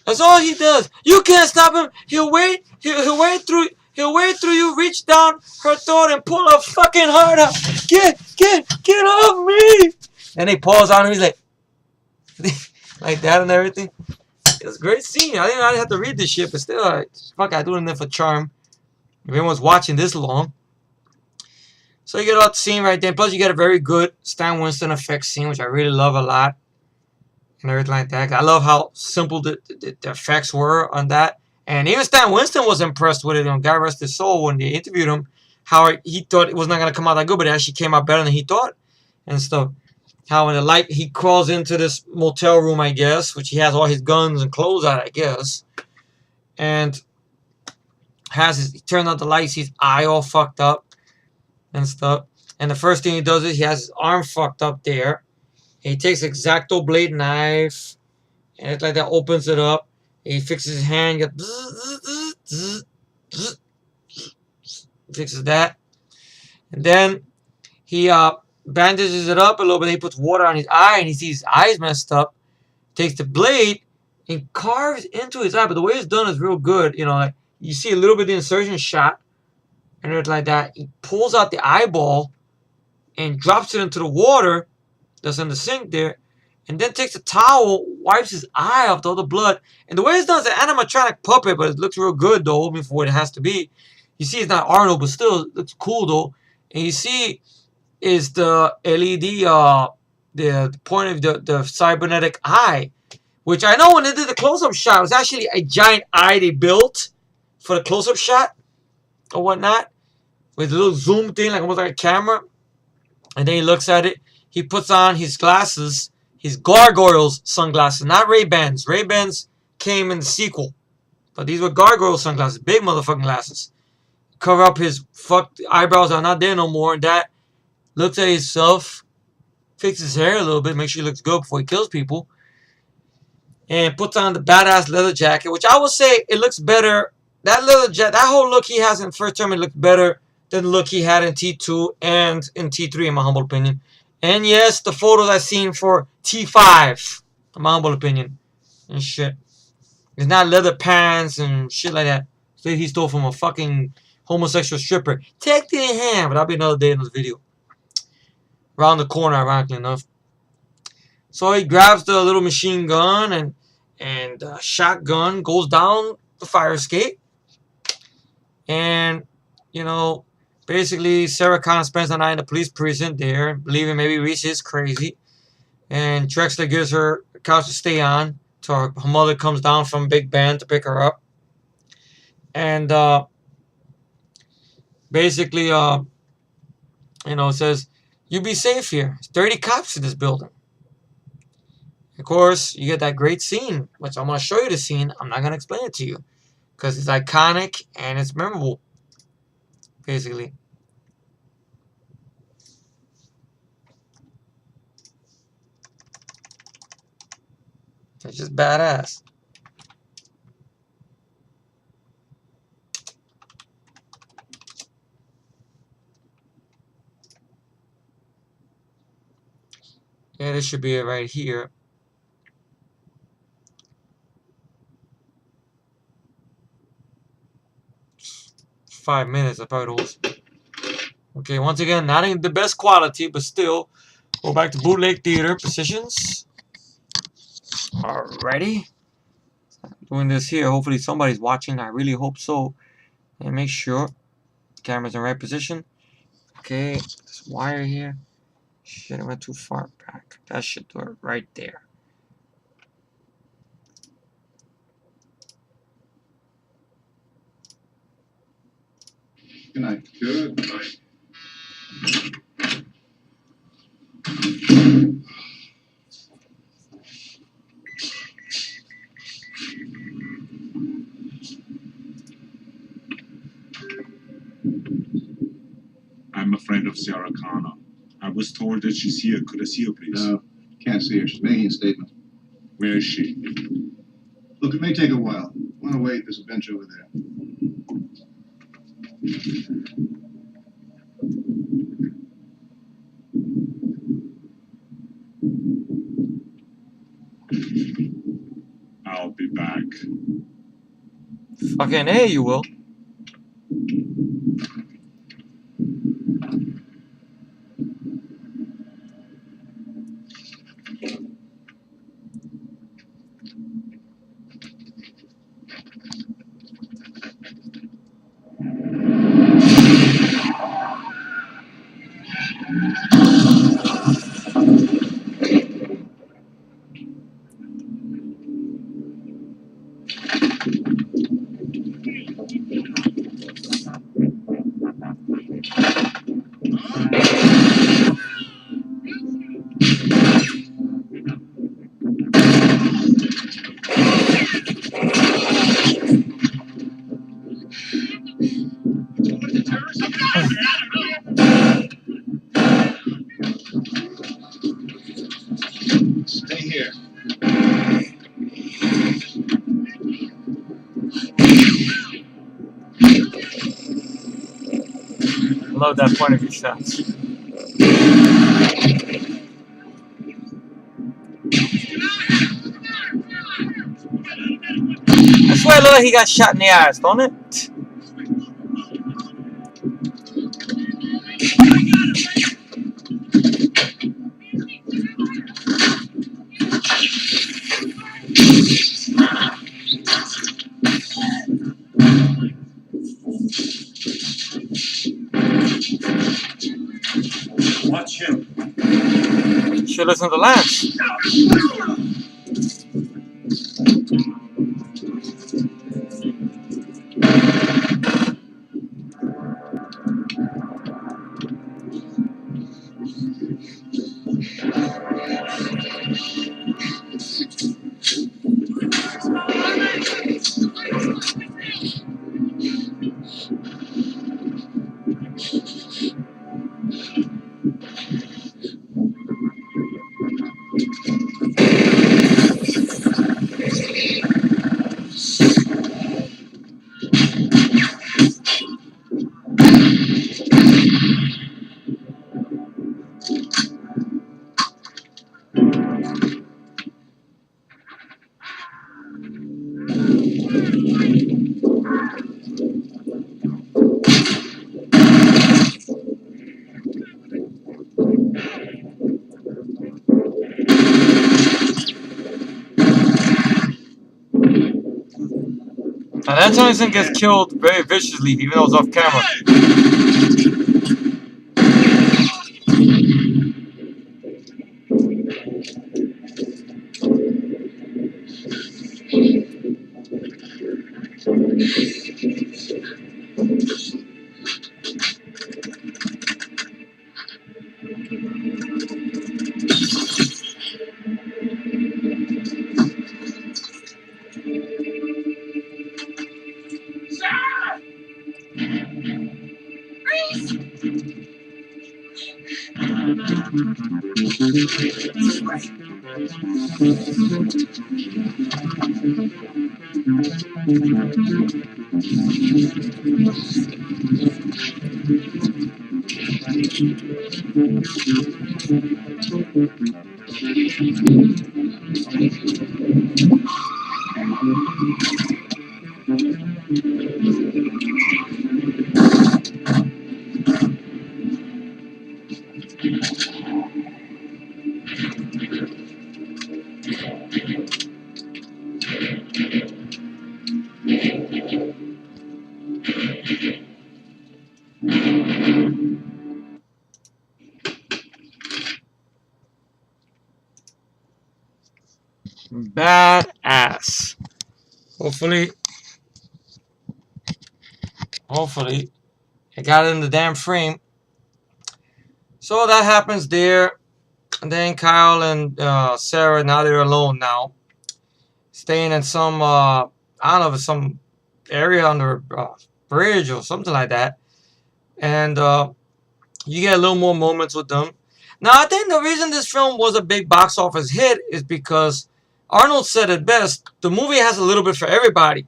That's all he does. You can't stop him. He'll wait through you, reach down her throat and pull her fucking heart out. Get off me. And they pause on him. He's like, like that and everything. It was a great scene. I didn't have to read this shit, but still, I do it in there for charm. If anyone's watching this long. So you get a lot scene right there. Plus, you get a very good Stan Winston effects scene, which I really love a lot. And everything like that. I love how simple the effects were on that. And even Stan Winston was impressed with it. God rest his soul, when they interviewed him, how he thought it was not going to come out that good, but it actually came out better than he thought and stuff. How in the light, he crawls into this motel room, I guess, which he has all his guns and clothes out, I guess. And he turns out the lights, his eye all fucked up and stuff. And the first thing he does is he has his arm fucked up there. And he takes an X-Acto blade knife, and it's like that, opens it up. And he fixes his hand, fixes that. And then he bandages it up a little bit. He puts water on his eye, and he sees his eyes messed up. Takes the blade and carves into his eye. But the way it's done is real good. Like you see a little bit of the insertion shot, and it's like that. He pulls out the eyeball and drops it into the water that's in the sink there, and then takes a towel, wipes his eye off all the blood. And the way it's done is an animatronic puppet, but it looks real good though, for what it has to be. You see, it's not Arnold, but still, it looks cool though. And you see, is the LED, the point of the cybernetic eye, which I know when they did the close-up shot, it was actually a giant eye they built for the close-up shot or whatnot, with a little zoom thing, like almost like a camera. And then he looks at it. He puts on his glasses, his gargoyles sunglasses, not Ray-Bans. Ray-Bans came in the sequel. But these were gargoyle sunglasses, big motherfucking glasses. Cover up his fucked eyebrows are not there no more. That looks at himself, fixes his hair a little bit, make sure he looks good before he kills people, and puts on the badass leather jacket, which I will say it looks better. That leather jacket, that whole look he has in first Terminator looks better than the look he had in T2 and in T3, in my humble opinion. And yes, the photos I've seen for T5, in my humble opinion, and shit. It's not leather pants and shit like that. So he stole from a fucking homosexual stripper. Take the hand, but that'll be another day in this video. Around the corner, ironically enough. So he grabs the little machine gun and shotgun, goes down the fire escape, and you know, basically Sarah Connor spends the night in the police precinct there, believing maybe Reese is crazy, and Drexler gives her a couch to stay on till her mother comes down from Big Ben to pick her up, and basically, says, "You be safe here. There's 30 cops in this building." Of course, you get that great scene, which I'm going to show you the scene. I'm not going to explain it to you because it's iconic and it's memorable, basically. It's just badass. Yeah, this should be it right here. It's 5 minutes, I probably was. Okay, once again, not in the best quality, but still, go back to bootleg theater positions. Alrighty. Doing this here. Hopefully somebody's watching. I really hope so. And make sure the camera's in the right position. Okay, this wire here. Shit, I went too far back. That should do it right there. Good night. Good night. I'm a friend of Sarah Connor. I was told that she's here. Could I see her, please? No, can't see her. She's making a statement. Where is she? Look, it may take a while. Want to wait? There's a bench over there. I'll be back. Fucking A, you will. Stay here. Love that point of view shots. I swear I look like he got shot in the eyes, don't it? Watch him. Should listen to Lance. Antonison gets killed very viciously, even though it's off camera. Sarah! Reese! This way. Badass. Hopefully, I got it in the damn frame. So that happens there. And then Kyle and Sarah, now they're alone now. Staying in some, I don't know, if it's some area under a bridge or something like that. And you get a little more moments with them. Now, I think the reason this film was a big box office hit is because Arnold said it best. The movie has a little bit for everybody.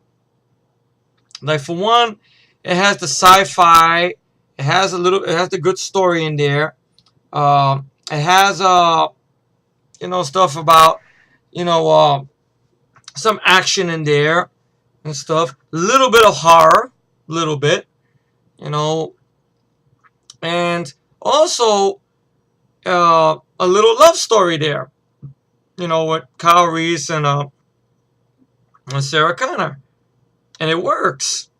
Like, for one, it has the sci-fi. It has the good story in there. It has stuff about some action in there and stuff. A little bit of horror, little bit, and also a little love story there. With Kyle Reese and Sarah Connor, and it works.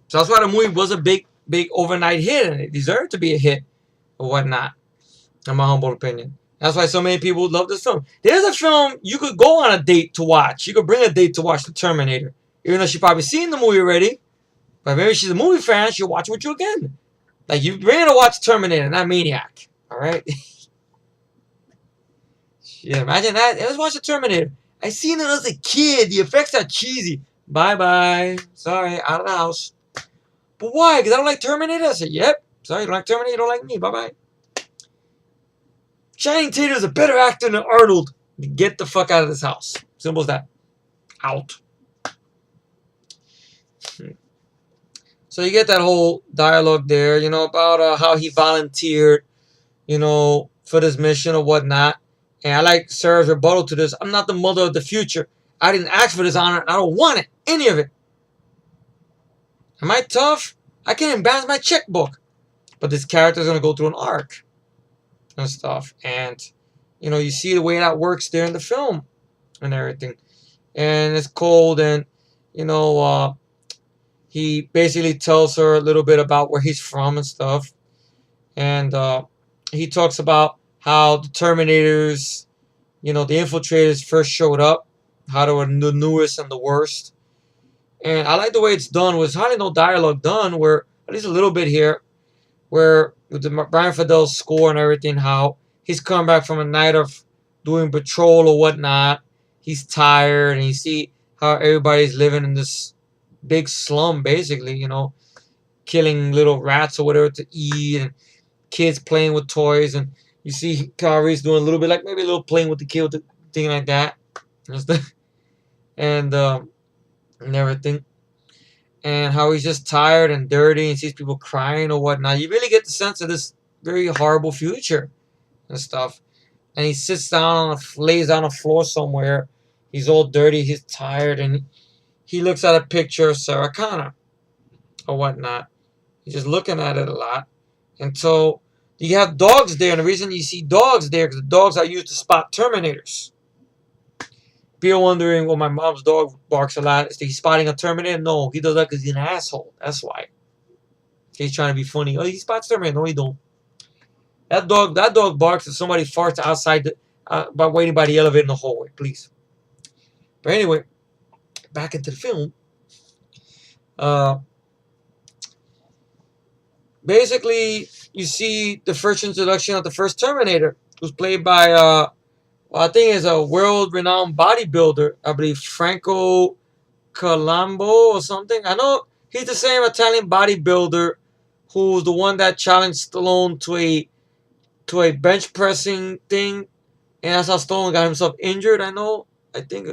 So that's why the movie was a big overnight hit, and it deserved to be a hit or whatnot. In my humble opinion. That's why so many people love this film. There's a film you could go on a date to watch. You could bring a date to watch The Terminator. Even though she's probably seen the movie already. But maybe she's a movie fan, she'll watch it with you again. Like, you bring her to watch Terminator, not Maniac. Alright? Yeah, imagine that. Let's watch The Terminator. I seen it as a kid. The effects are cheesy. Bye-bye. Sorry, out of the house. But why? Because I don't like Terminator? I said, yep. Sorry, you don't like Terminator, you don't like me. Bye-bye. Channing Tatum's a better actor than Arnold. Get the fuck out of this house. Simple as that. Out. So you get that whole dialogue there, about how he volunteered, for this mission or whatnot. And I like Sarah's rebuttal to this. I'm not the mother of the future. I didn't ask for this honor, and I don't want it. Any of it. Am I tough? I can't even balance my checkbook. But this character's going to go through an arc. And stuff, and you see the way that works there in the film and everything, and it's cold, and he basically tells her a little bit about where he's from and stuff, and he talks about how the Terminators, the infiltrators first showed up, how they were the newest and the worst, and I like the way it's done. There's hardly no dialogue done, where at least a little bit here, where with the Brian Fidel's score and everything, how he's come back from a night of doing patrol or whatnot. He's tired, and you see how everybody's living in this big slum, basically, killing little rats or whatever to eat, and kids playing with toys, and you see Kyle Reese doing a little bit, like maybe a little playing with the kid, with the thing like that, and everything. And how he's just tired and dirty and sees people crying or whatnot. You really get the sense of this very horrible future and stuff. And he sits down, lays on the floor somewhere. He's all dirty, he's tired, and he looks at a picture of Sarah Connor or whatnot. He's just looking at it a lot. And so you have dogs there, and the reason you see dogs there is because the dogs are used to spot Terminators. People wondering, well, my mom's dog barks a lot. Is he spotting a Terminator? No, he does that because he's an asshole. That's why. He's trying to be funny. Oh, he spots Terminator. No, he don't. That dog barks if somebody farts outside by waiting by the elevator in the hallway. Please. But anyway, back into the film. Uh, Basically, you see the first introduction of the first Terminator, who's played by well, I think is a world-renowned bodybuilder. I believe Franco Colombo or something. I know he's the same Italian bodybuilder who's the one that challenged Stallone to a bench pressing thing, and that's how Stallone got himself injured. I know. I think.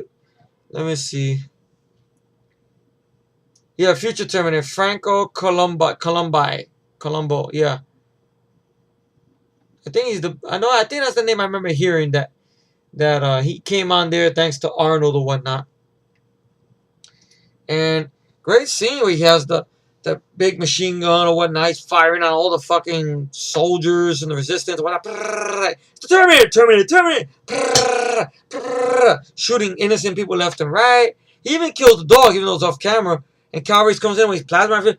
Let me see. Yeah, future Terminator Franco Colombo. Yeah, I think he's the. I know. I think that's the name I remember hearing that he came on there thanks to Arnold or whatnot. And great scene where he has the big machine gun or whatnot. He's firing on all the fucking soldiers and the resistance. Whatnot. Terminator, Terminator, Terminator. Shooting innocent people left and right. He even kills the dog, even though it's off camera. And Kyle Reese comes in with his plasma rifle.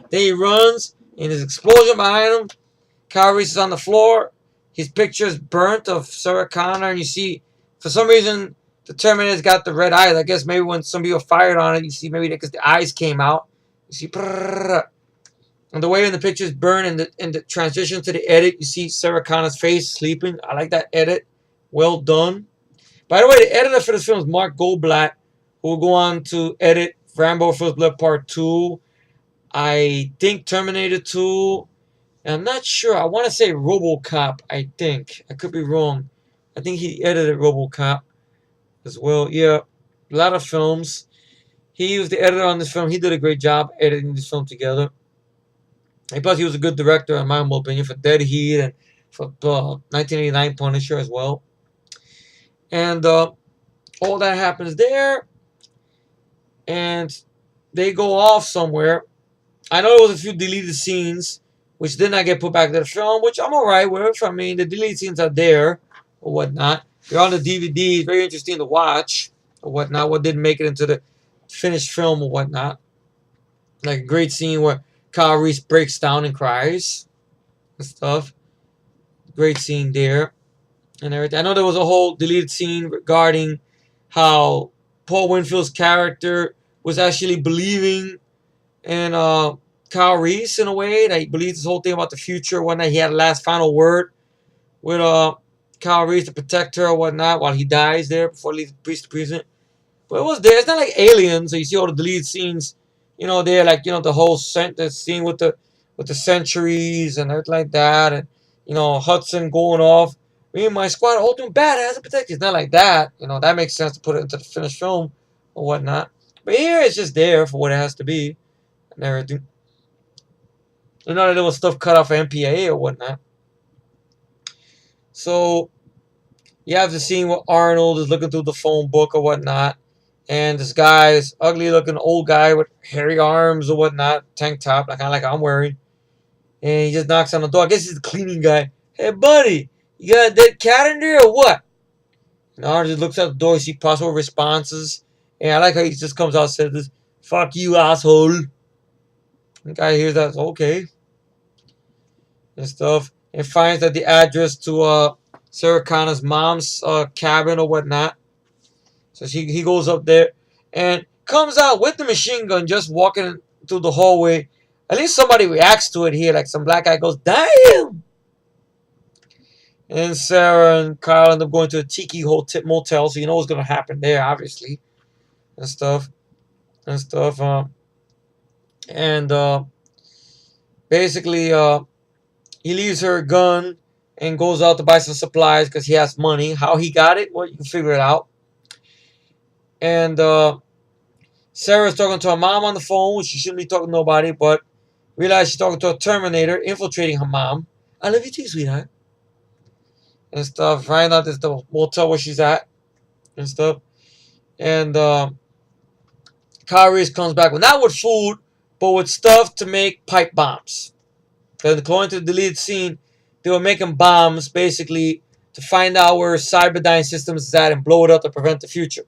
Then he runs, and there's an explosion behind him. Kyle Reese is on the floor. His picture is burnt of Sarah Connor, and you see, for some reason, the Terminator's got the red eyes. I guess maybe when some people fired on it, you see maybe because the eyes came out. You see, and the way in the picture's burned, and the transition to the edit, you see Sarah Connor's face sleeping. I like that edit. Well done. By the way, the editor for this film is Mark Goldblatt, who will go on to edit Rambo First Blood Part 2. I think Terminator 2. And I'm not sure. I want to say RoboCop, I think. I could be wrong. I think he edited RoboCop as well. Yeah, a lot of films. He was the editor on this film. He did a great job editing this film together. And plus, he was a good director, in my humble opinion, for Dead Heat and for 1989 Punisher as well. And all that happens there. And they go off somewhere. I know there was a few deleted scenes, which did not get put back to the film, which I'm alright with. I mean, the deleted scenes are there or whatnot. They're on the DVD. It's very interesting to watch or whatnot. What didn't make it into the finished film or whatnot. Like a great scene where Kyle Reese breaks down and cries and stuff. Great scene there and everything. I know there was a whole deleted scene regarding how Paul Winfield's character was actually believing in Kyle Reese in a way. That he believes this whole thing about the future. One night he had a last final word with Kyle Reese to protect her or whatnot while he dies there before he leaves the prison. But it was there. It's not like Aliens. So you see all the deleted scenes, there, like, the whole the scene with the centuries and everything like that. And, Hudson going off. Me and my squad are all doing badass and protect. It's not like that. That makes sense to put it into the finished film or whatnot. But here it's just there for what it has to be and everything. That there was stuff cut off of MPA or whatnot. So you have the scene where Arnold is looking through the phone book or whatnot, and this guy's ugly-looking old guy with hairy arms or whatnot, tank top, kind of like I'm wearing, and he just knocks on the door. I guess he's the cleaning guy. Hey, buddy, you got a dead cat in there or what? And Arnold just looks at the door, see possible responses, and I like how he just comes out and says this, "Fuck you, asshole." The guy hears that, okay, and stuff, and finds that the address to Sarah Connor's mom's cabin or whatnot. So he goes up there and comes out with the machine gun, just walking through the hallway. At least somebody reacts to it here, like some black guy goes, "Damn!" And Sarah and Kyle end up going to a tiki motel, so you know what's gonna happen there, obviously, and stuff. And basically, he leaves her a gun and goes out to buy some supplies because he has money. How he got it, well, you can figure it out. And Sarah's talking to her mom on the phone, which she shouldn't be talking to nobody, but realize she's talking to a Terminator, infiltrating her mom. "I love you too, sweetheart." And stuff. Find out this the motel where she's at and stuff. And Kyle Reese comes back with not with food, but with stuff to make pipe bombs. Because according to the deleted scene, they were making bombs basically to find out where Cyberdyne Systems is at and blow it up to prevent the future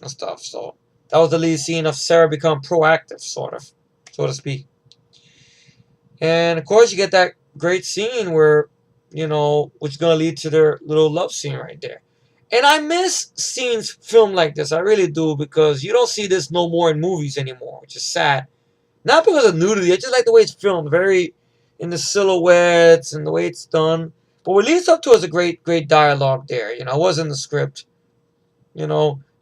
and stuff. So that was the lead scene of Sarah become proactive, sort of, so to speak. And of course, you get that great scene where, which is gonna lead to their little love scene right there. And I miss scenes filmed like this. I really do, because you don't see this no more in movies anymore, which is sad. Not because of nudity. I just like the way it's filmed, very in the silhouettes and the way it's done. But what leads up to is a great, great dialogue there. It was in the script.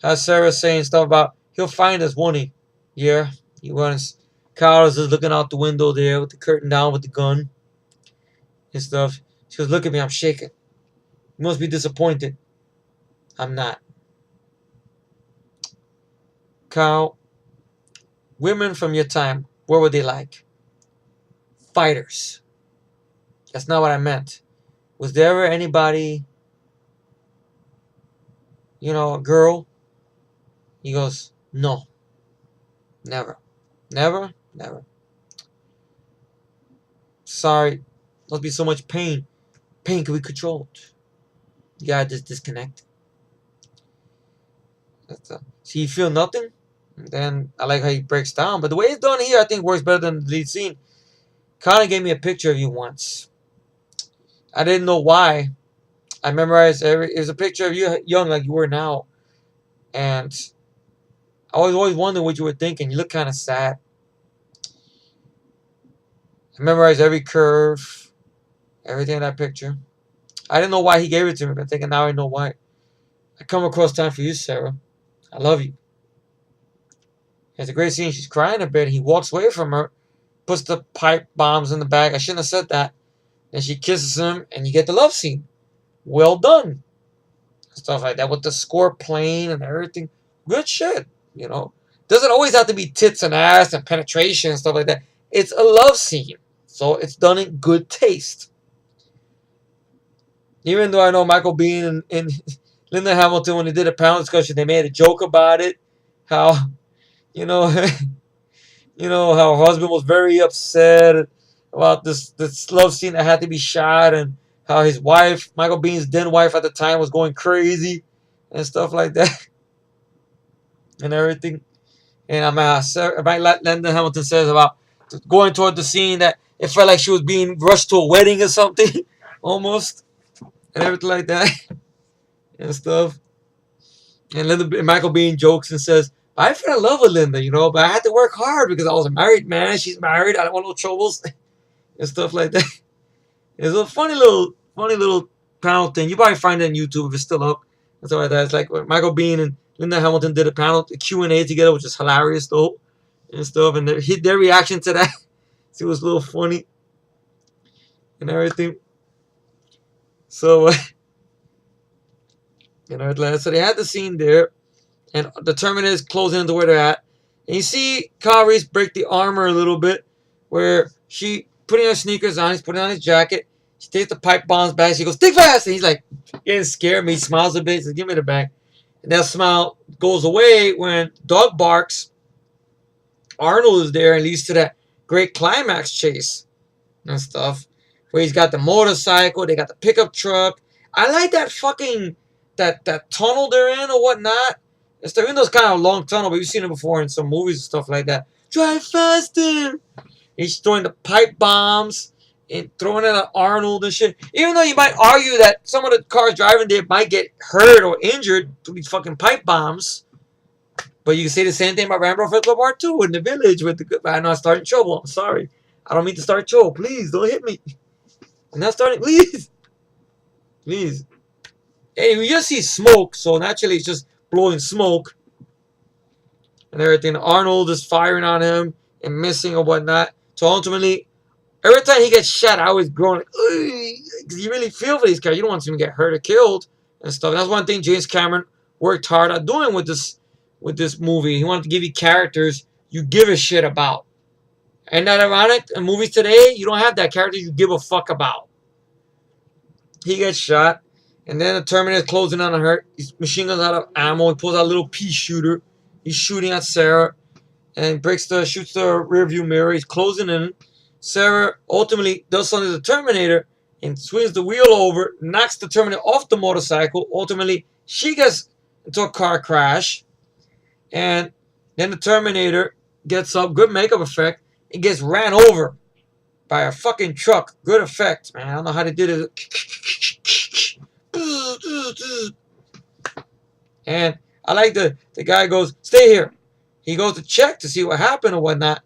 As Sarah saying stuff about he'll find us, won't he? Yeah, he was. Carlos is looking out the window there with the curtain down with the gun and stuff. She goes, "Look at me, I'm shaking. You must be disappointed." I'm not. Carl, women from your time, what were they like? Fighters. That's not what I meant. Was there ever anybody, a girl? He goes, "No. Never. Never? Never. Sorry. Must be so much pain. Pain can be controlled. You gotta just disconnect." So you feel nothing? And then I like how he breaks down. But the way it's done here, I think works better than the lead scene. Connor gave me a picture of you once. I didn't know why. I memorized it was a picture of you young like you were now. And I was always wondering what you were thinking. You look kind of sad. I memorized every curve, everything in that picture. I didn't know why he gave it to me, but I'm thinking now I know why. I come across time for you, Sarah. I love you. It's a great scene. She's crying a bit. He walks away from her, puts the pipe bombs in the bag. I shouldn't have said that. Then she kisses him, and you get the love scene. Well done. Stuff like that with the score playing and everything. Good shit, Doesn't always have to be tits and ass and penetration and stuff like that. It's a love scene. So it's done in good taste. Even though I know Michael Biehn and Linda Hamilton, when they did a panel discussion, they made a joke about it. How, you know, how her husband was very upset about this love scene that had to be shot, and how his wife, Michael Bihn's then wife at the time, was going crazy and stuff like that and everything. And Linda Hamilton says about going toward the scene that it felt like she was being rushed to a wedding or something, almost, and everything like that and stuff. And Michael Biehn jokes and says, "I fell in love with Linda, but I had to work hard because I was a married man. She's married. I don't want no troubles," and stuff like that. It's a funny little panel thing. You probably find it on YouTube if it's still up and stuff like that. It's like when Michael Biehn and Linda Hamilton did a panel, a Q&A together, which is hilarious though, and stuff. And their reaction to that, it was a little funny and everything. So, so they had the scene there, and the Terminator is closing into where they're at. And you see Kyle Reese break the armor a little bit, where she putting her sneakers on, he's putting on his jacket. She takes the pipe bombs back. She goes, "Think fast!" And he's like getting scared. He smiles a bit. He says, "Give me the bag." And that smile goes away when dog barks. Arnold is there and leads to that great climax chase and stuff, where he's got the motorcycle, they got the pickup truck. I like that fucking that tunnel they're in or whatnot. Even though it's kind of a long tunnel, but you've seen it before in some movies and stuff like that. Drive faster! He's throwing the pipe bombs and throwing it at Arnold and shit. Even though you might argue that some of the cars driving there might get hurt or injured to these fucking pipe bombs. But you can say the same thing about Rambo First World War II in the village with the. I'm not starting trouble. I'm sorry. I don't mean to start trouble. Please don't hit me. I'm not starting. Please. Please. Hey, we just see smoke, so naturally it's just blowing smoke and everything. Arnold is firing on him and missing or whatnot. So ultimately, every time he gets shot, I always groan because you really feel for these guys. You don't want them to get hurt or killed and stuff. And that's one thing James Cameron worked hard at doing with this movie. He wanted to give you characters you give a shit about. And that ironic? In movies today, you don't have that character you give a fuck about. He gets shot, and then the Terminator is closing on her. His machine guns out of ammo. He pulls out a little pea shooter. He's shooting at Sarah, and shoots the rear view mirror. He's closing in. Sarah ultimately does something to the Terminator, and swings the wheel over, knocks the Terminator off the motorcycle. Ultimately, she gets into a car crash, and then the Terminator gets up, good makeup effect, and gets ran over by a fucking truck. Good effect, man. I don't know how they did it. And I like the guy goes, stay here. He goes to check to see what happened or whatnot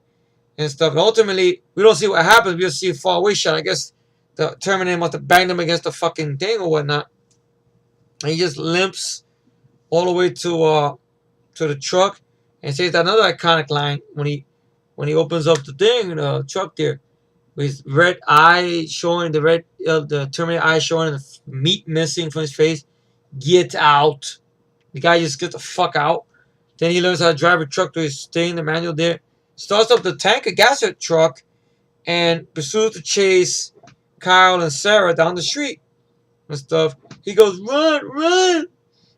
and stuff. And ultimately, we don't see what happens. We just see a far away shot. I guess the Terminator must have banged him against the fucking thing or whatnot. And he just limps all the way to the truck and says another iconic line when he opens up the thing, the truck there, with his red eye showing the Terminator eye showing and the meat missing from his face. Get out. The guy just gets the fuck out. Then he learns how to drive a truck to his thing, the manual there. Starts up the tanker gas truck and pursues to chase Kyle and Sarah down the street and stuff. He goes, run, run.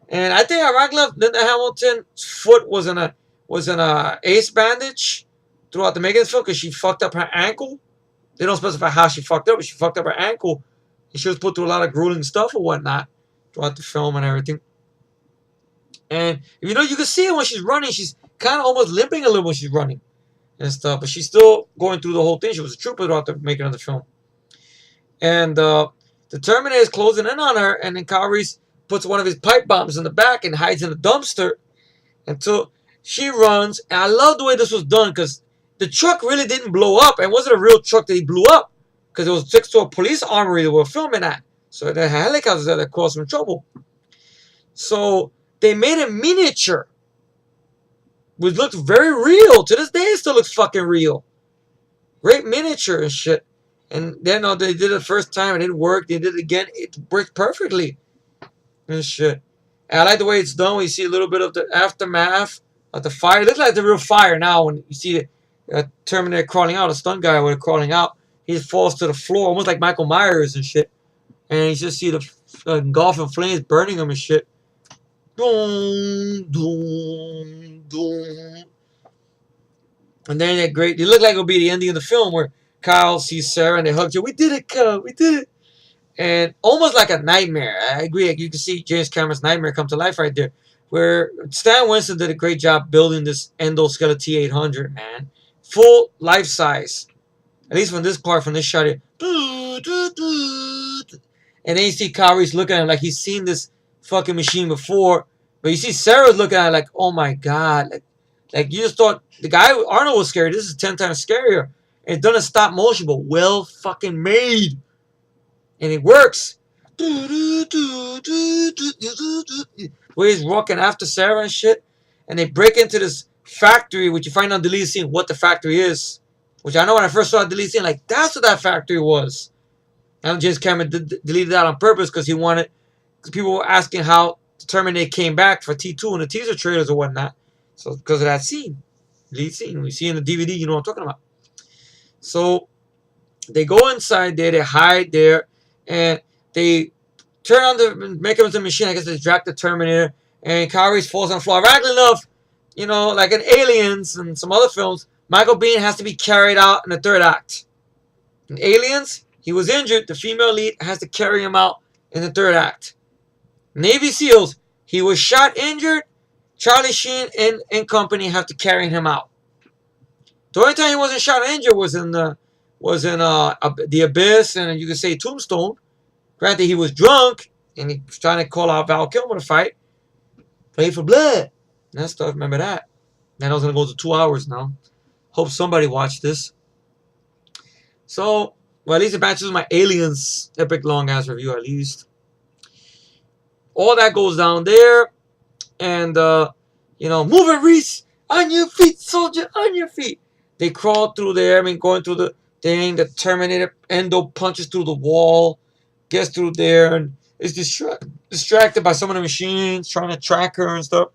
And I think ironically, Linda Hamilton's foot was in a ace bandage throughout the making of the film because she fucked up her ankle. They don't specify how she fucked up, but she fucked up her ankle. And she was put through a lot of grueling stuff or whatnot throughout the film and everything. And you know, you can see it when she's running. She's kind of almost limping a little when she's running and stuff. But she's still going through the whole thing. She was a trooper throughout the making of the film. And the Terminator is closing in on her. And then Kyle Reese puts one of his pipe bombs in the back and hides in the dumpster until she runs. And I love the way this was done because the truck really didn't blow up. And it wasn't a real truck that he blew up because it was fixed to a police armory they were filming at. So the helicopters that caused some trouble. So they made a miniature, which looked very real. To this day, it still looks fucking real. Great miniature and shit. And then they did it the first time, it didn't work. They did it again. It worked perfectly and shit. And I like the way it's done. When you see a little bit of the aftermath of the fire. It looks like the real fire now when you see the Terminator crawling out, a stunt guy with it crawling out. He falls to the floor, almost like Michael Myers and shit. And you just see the engulfing flames burning him and shit. Boom, boom, boom. And then that great, it looked like it'll be the ending of the film where Kyle sees Sarah and they hug you. We did it, Kyle. We did it. And almost like a nightmare. I agree. You can see James Cameron's nightmare come to life right there. Where Stan Winston did a great job building this endoskeleton T-800, man. Full life size. At least from this part, from this shot here. And then you see Kyle Reese looking at him like he's seen this fucking machine before. But you see Sarah's looking at it like, oh my God. Like you just thought the guy Arnold was scary. This is 10 times scarier. And it's done in stop motion, but well fucking made. And it works. Where he's walking after Sarah and shit. And they break into this factory, which you find on deleted scene what the factory is. Which I know when I first saw the deleted scene, like, that's what that factory was. And James Cameron deleted that on purpose because he wanted, because people were asking how Terminator came back for T2 in the teaser trailers or whatnot. So because of that scene, lead scene, we see in the DVD, you know what I'm talking about. So they go inside there, they hide there, and they turn on the mechanism machine. I guess they drag the Terminator, and Kyle Reese falls on the floor. Ironically enough, you know, like in Aliens and some other films, Michael Biehn has to be carried out in the third act. In Aliens, he was injured. The female lead has to carry him out in the third act. Navy SEALs, he was shot, injured. Charlie Sheen and company have to carry him out. The only time he wasn't shot and injured was in the Abyss, and you could say Tombstone. Granted, he was drunk and he was trying to call out Val Kilmer to fight. Play for blood. And that stuff. Remember that? And I was gonna go to 2 hours now. Hope somebody watched this. So, well, at least it matches my Aliens epic long ass review. At least all that goes down there. And, you know, move it, Reese. On your feet, soldier, on your feet. They crawl through there. I mean, going through the thing. The Terminator Endo punches through the wall. Gets through there. And is distracted by some of the machines. Trying to track her and stuff.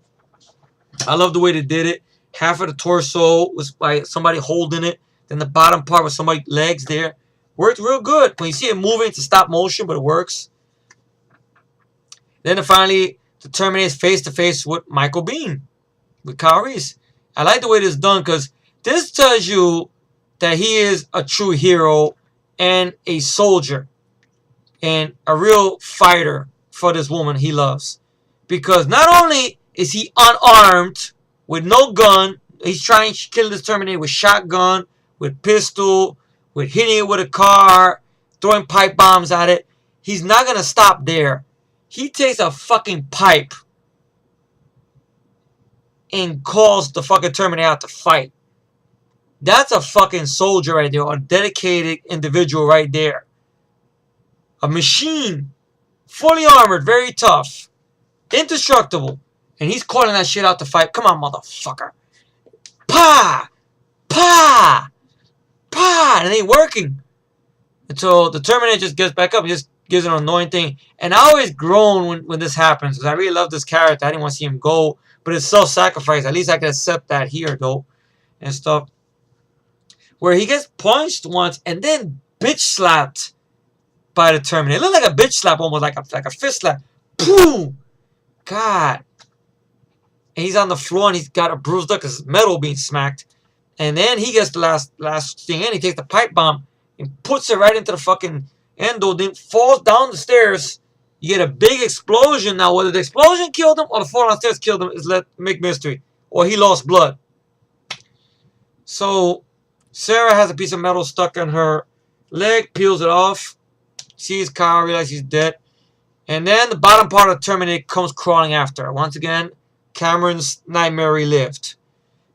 I love the way they did it. Half of the torso was by somebody holding it. Then the bottom part was somebody's legs there. Worked real good. When you see it moving, it's a stop motion, but it works. Then finally, the Terminator is face to face with Michael Biehn, with Kyle Reese. I like the way this is done because this tells you that he is a true hero and a soldier. and a real fighter for this woman he loves. Because not only is he unarmed, with no gun, he's trying to kill this Terminator with shotgun, with pistol, with hitting it with a car, throwing pipe bombs at it. He's not going to stop there. He takes a fucking pipe and calls the fucking Terminator out to fight. That's a fucking soldier right there, a dedicated individual right there. A machine, fully armored, very tough, indestructible. And he's calling that shit out to fight. Come on, motherfucker. Pa! Pa! Pa! And it ain't working. And so the Terminator just gets back up. He just gives an annoying thing. And I always groan when this happens. Because I really love this character. I didn't want to see him go. But it's self-sacrifice. At least I can accept that here, though. And stuff. Where he gets punched once and then bitch slapped by the Terminator. It looked like a bitch slap, almost like a fist slap. Boom! God. And he's on the floor and he's got a bruised up because metal being smacked. And then he gets the last thing in. He takes the pipe bomb and puts it right into the fucking endo. Then falls down the stairs. You get a big explosion. Now, whether the explosion killed him or the fall downstairs killed him is let make mystery. Or he lost blood. So Sarah has a piece of metal stuck in her leg, peels it off, sees Kyle, realizes he's dead. And then the bottom part of the Terminator comes crawling after her. Once again, Cameron's nightmare relived.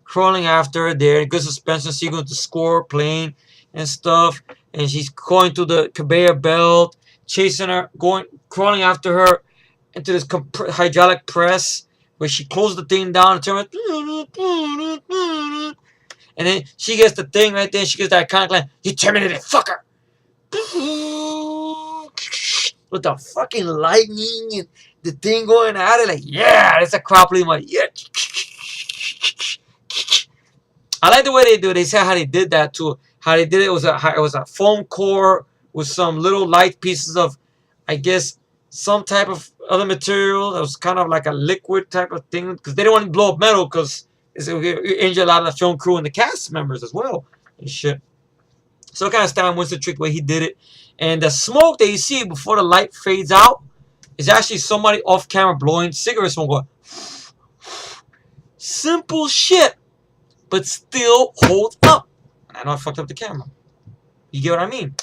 Crawling after her there, good suspension sequence, the score playing and stuff. And she's going through the conveyor belt, chasing her, crawling after her into this hydraulic press where she closes the thing down and turns. And then she gets the thing right there. She gets that iconic line, "You terminated, fucker!" With the fucking lightning and the thing going at it, like, yeah, that's a crowd pleasing. Like, yeah. I like the way they do it. They said how they did that too. How they did it was a foam core with some little light pieces of, I guess, some type of other material that was kind of like a liquid type of thing, because they didn't want to blow up metal because it would injure a lot of the film crew and the cast members as well and shit. So kind of Stan Winston trick the way he did it. And the smoke that you see before the light fades out is actually somebody off camera blowing cigarette smoke going. Simple shit, but still holds up. I know I fucked up the camera. You get what I mean?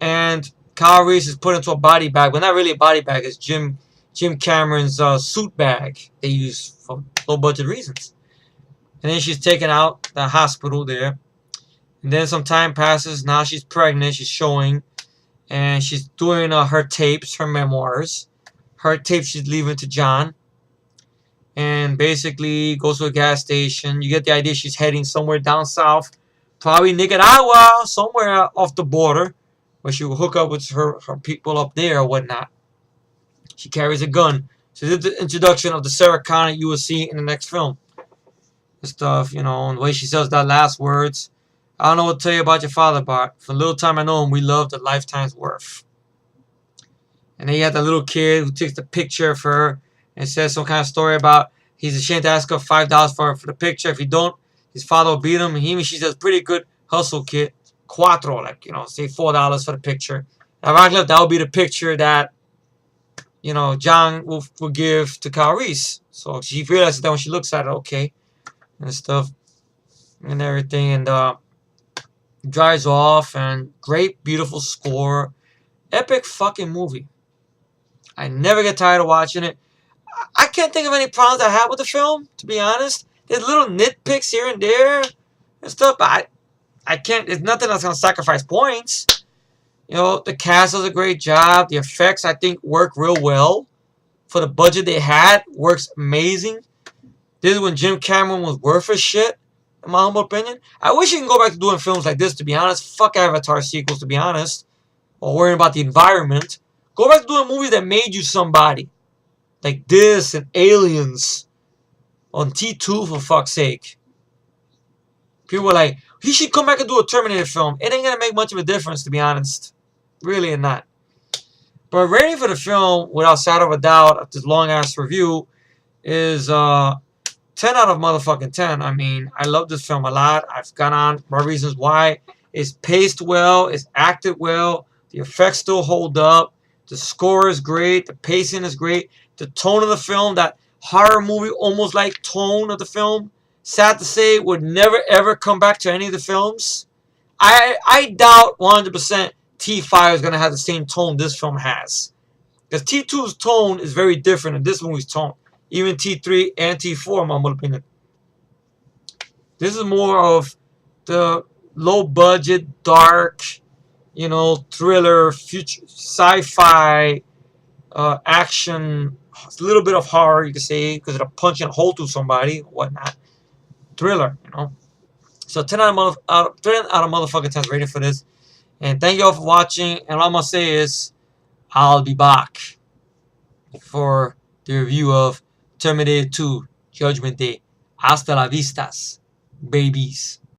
And Kyle Reese is put into a body bag. Well, not really a body bag. It's Jim Cameron's suit bag they use for low budget reasons. And then she's taken out the hospital there. And then some time passes. Now she's pregnant. She's showing. And she's doing her tapes, her memoirs. Her tapes she's leaving to John. And basically goes to a gas station. You get the idea she's heading somewhere down south. Probably Nicaragua, somewhere off the border. Where she will hook up with her people up there or whatnot. She carries a gun. So this is the introduction of the Sarah Connor you will see in the next film. And stuff, you know, and the way she says that last words. I don't know what to tell you about your father, Bart. For the little time I know him, we loved a lifetime's worth. And then you have the little kid who takes the picture of her and says some kind of story about he's ashamed to ask her $5 for the picture. If he don't, his father will beat him. And she says, pretty good hustle, kid. Cuatro, like, you know, say $4 for the picture. Now, Radcliffe, that would be the picture that, you know, John will give to Kyle Reese. So she realizes that when she looks at it, okay, and stuff and everything. And drives off, and great, beautiful score. Epic fucking movie. I never get tired of watching it. I can't think of any problems I have with the film, to be honest. There's little nitpicks here and there and stuff, but I can't, there's nothing that's going to sacrifice points. You know, the cast does a great job. The effects, I think, work real well. For the budget they had, works amazing. This is when Jim Cameron was worth a shit, in my humble opinion. I wish he can go back to doing films like this, to be honest. Fuck Avatar sequels, to be honest. Or worrying about the environment. Go back to doing movies that made you somebody. Like this and Aliens. On T2, for fuck's sake. People were like, he should come back and do a Terminator film. It ain't going to make much of a difference, to be honest. Really not. But rating for the film, without shadow of a doubt, of this long-ass review, is 10 out of motherfucking 10. I mean, I love this film a lot. I've gone on my reasons why. It's paced well. It's acted well. The effects still hold up. The score is great. The pacing is great. The tone of the film, that horror movie almost like tone of the film, sad to say, would never ever come back to any of the films. I doubt 100% T5 is going to have the same tone this film has. Because T2's tone is very different than this movie's tone. Even T3 and T4, in my humble opinion. This is more of the low budget, dark, thriller, future, sci-fi, action, a little bit of horror, you could say, because of the punching a hole through somebody, whatnot. Thriller, So 10 10 out of motherfucking 10 rating for this. And thank you all for watching. And all I'm going to say is, I'll be back for the review of Terminator 2 Judgment Day. Hasta la vistas, babies.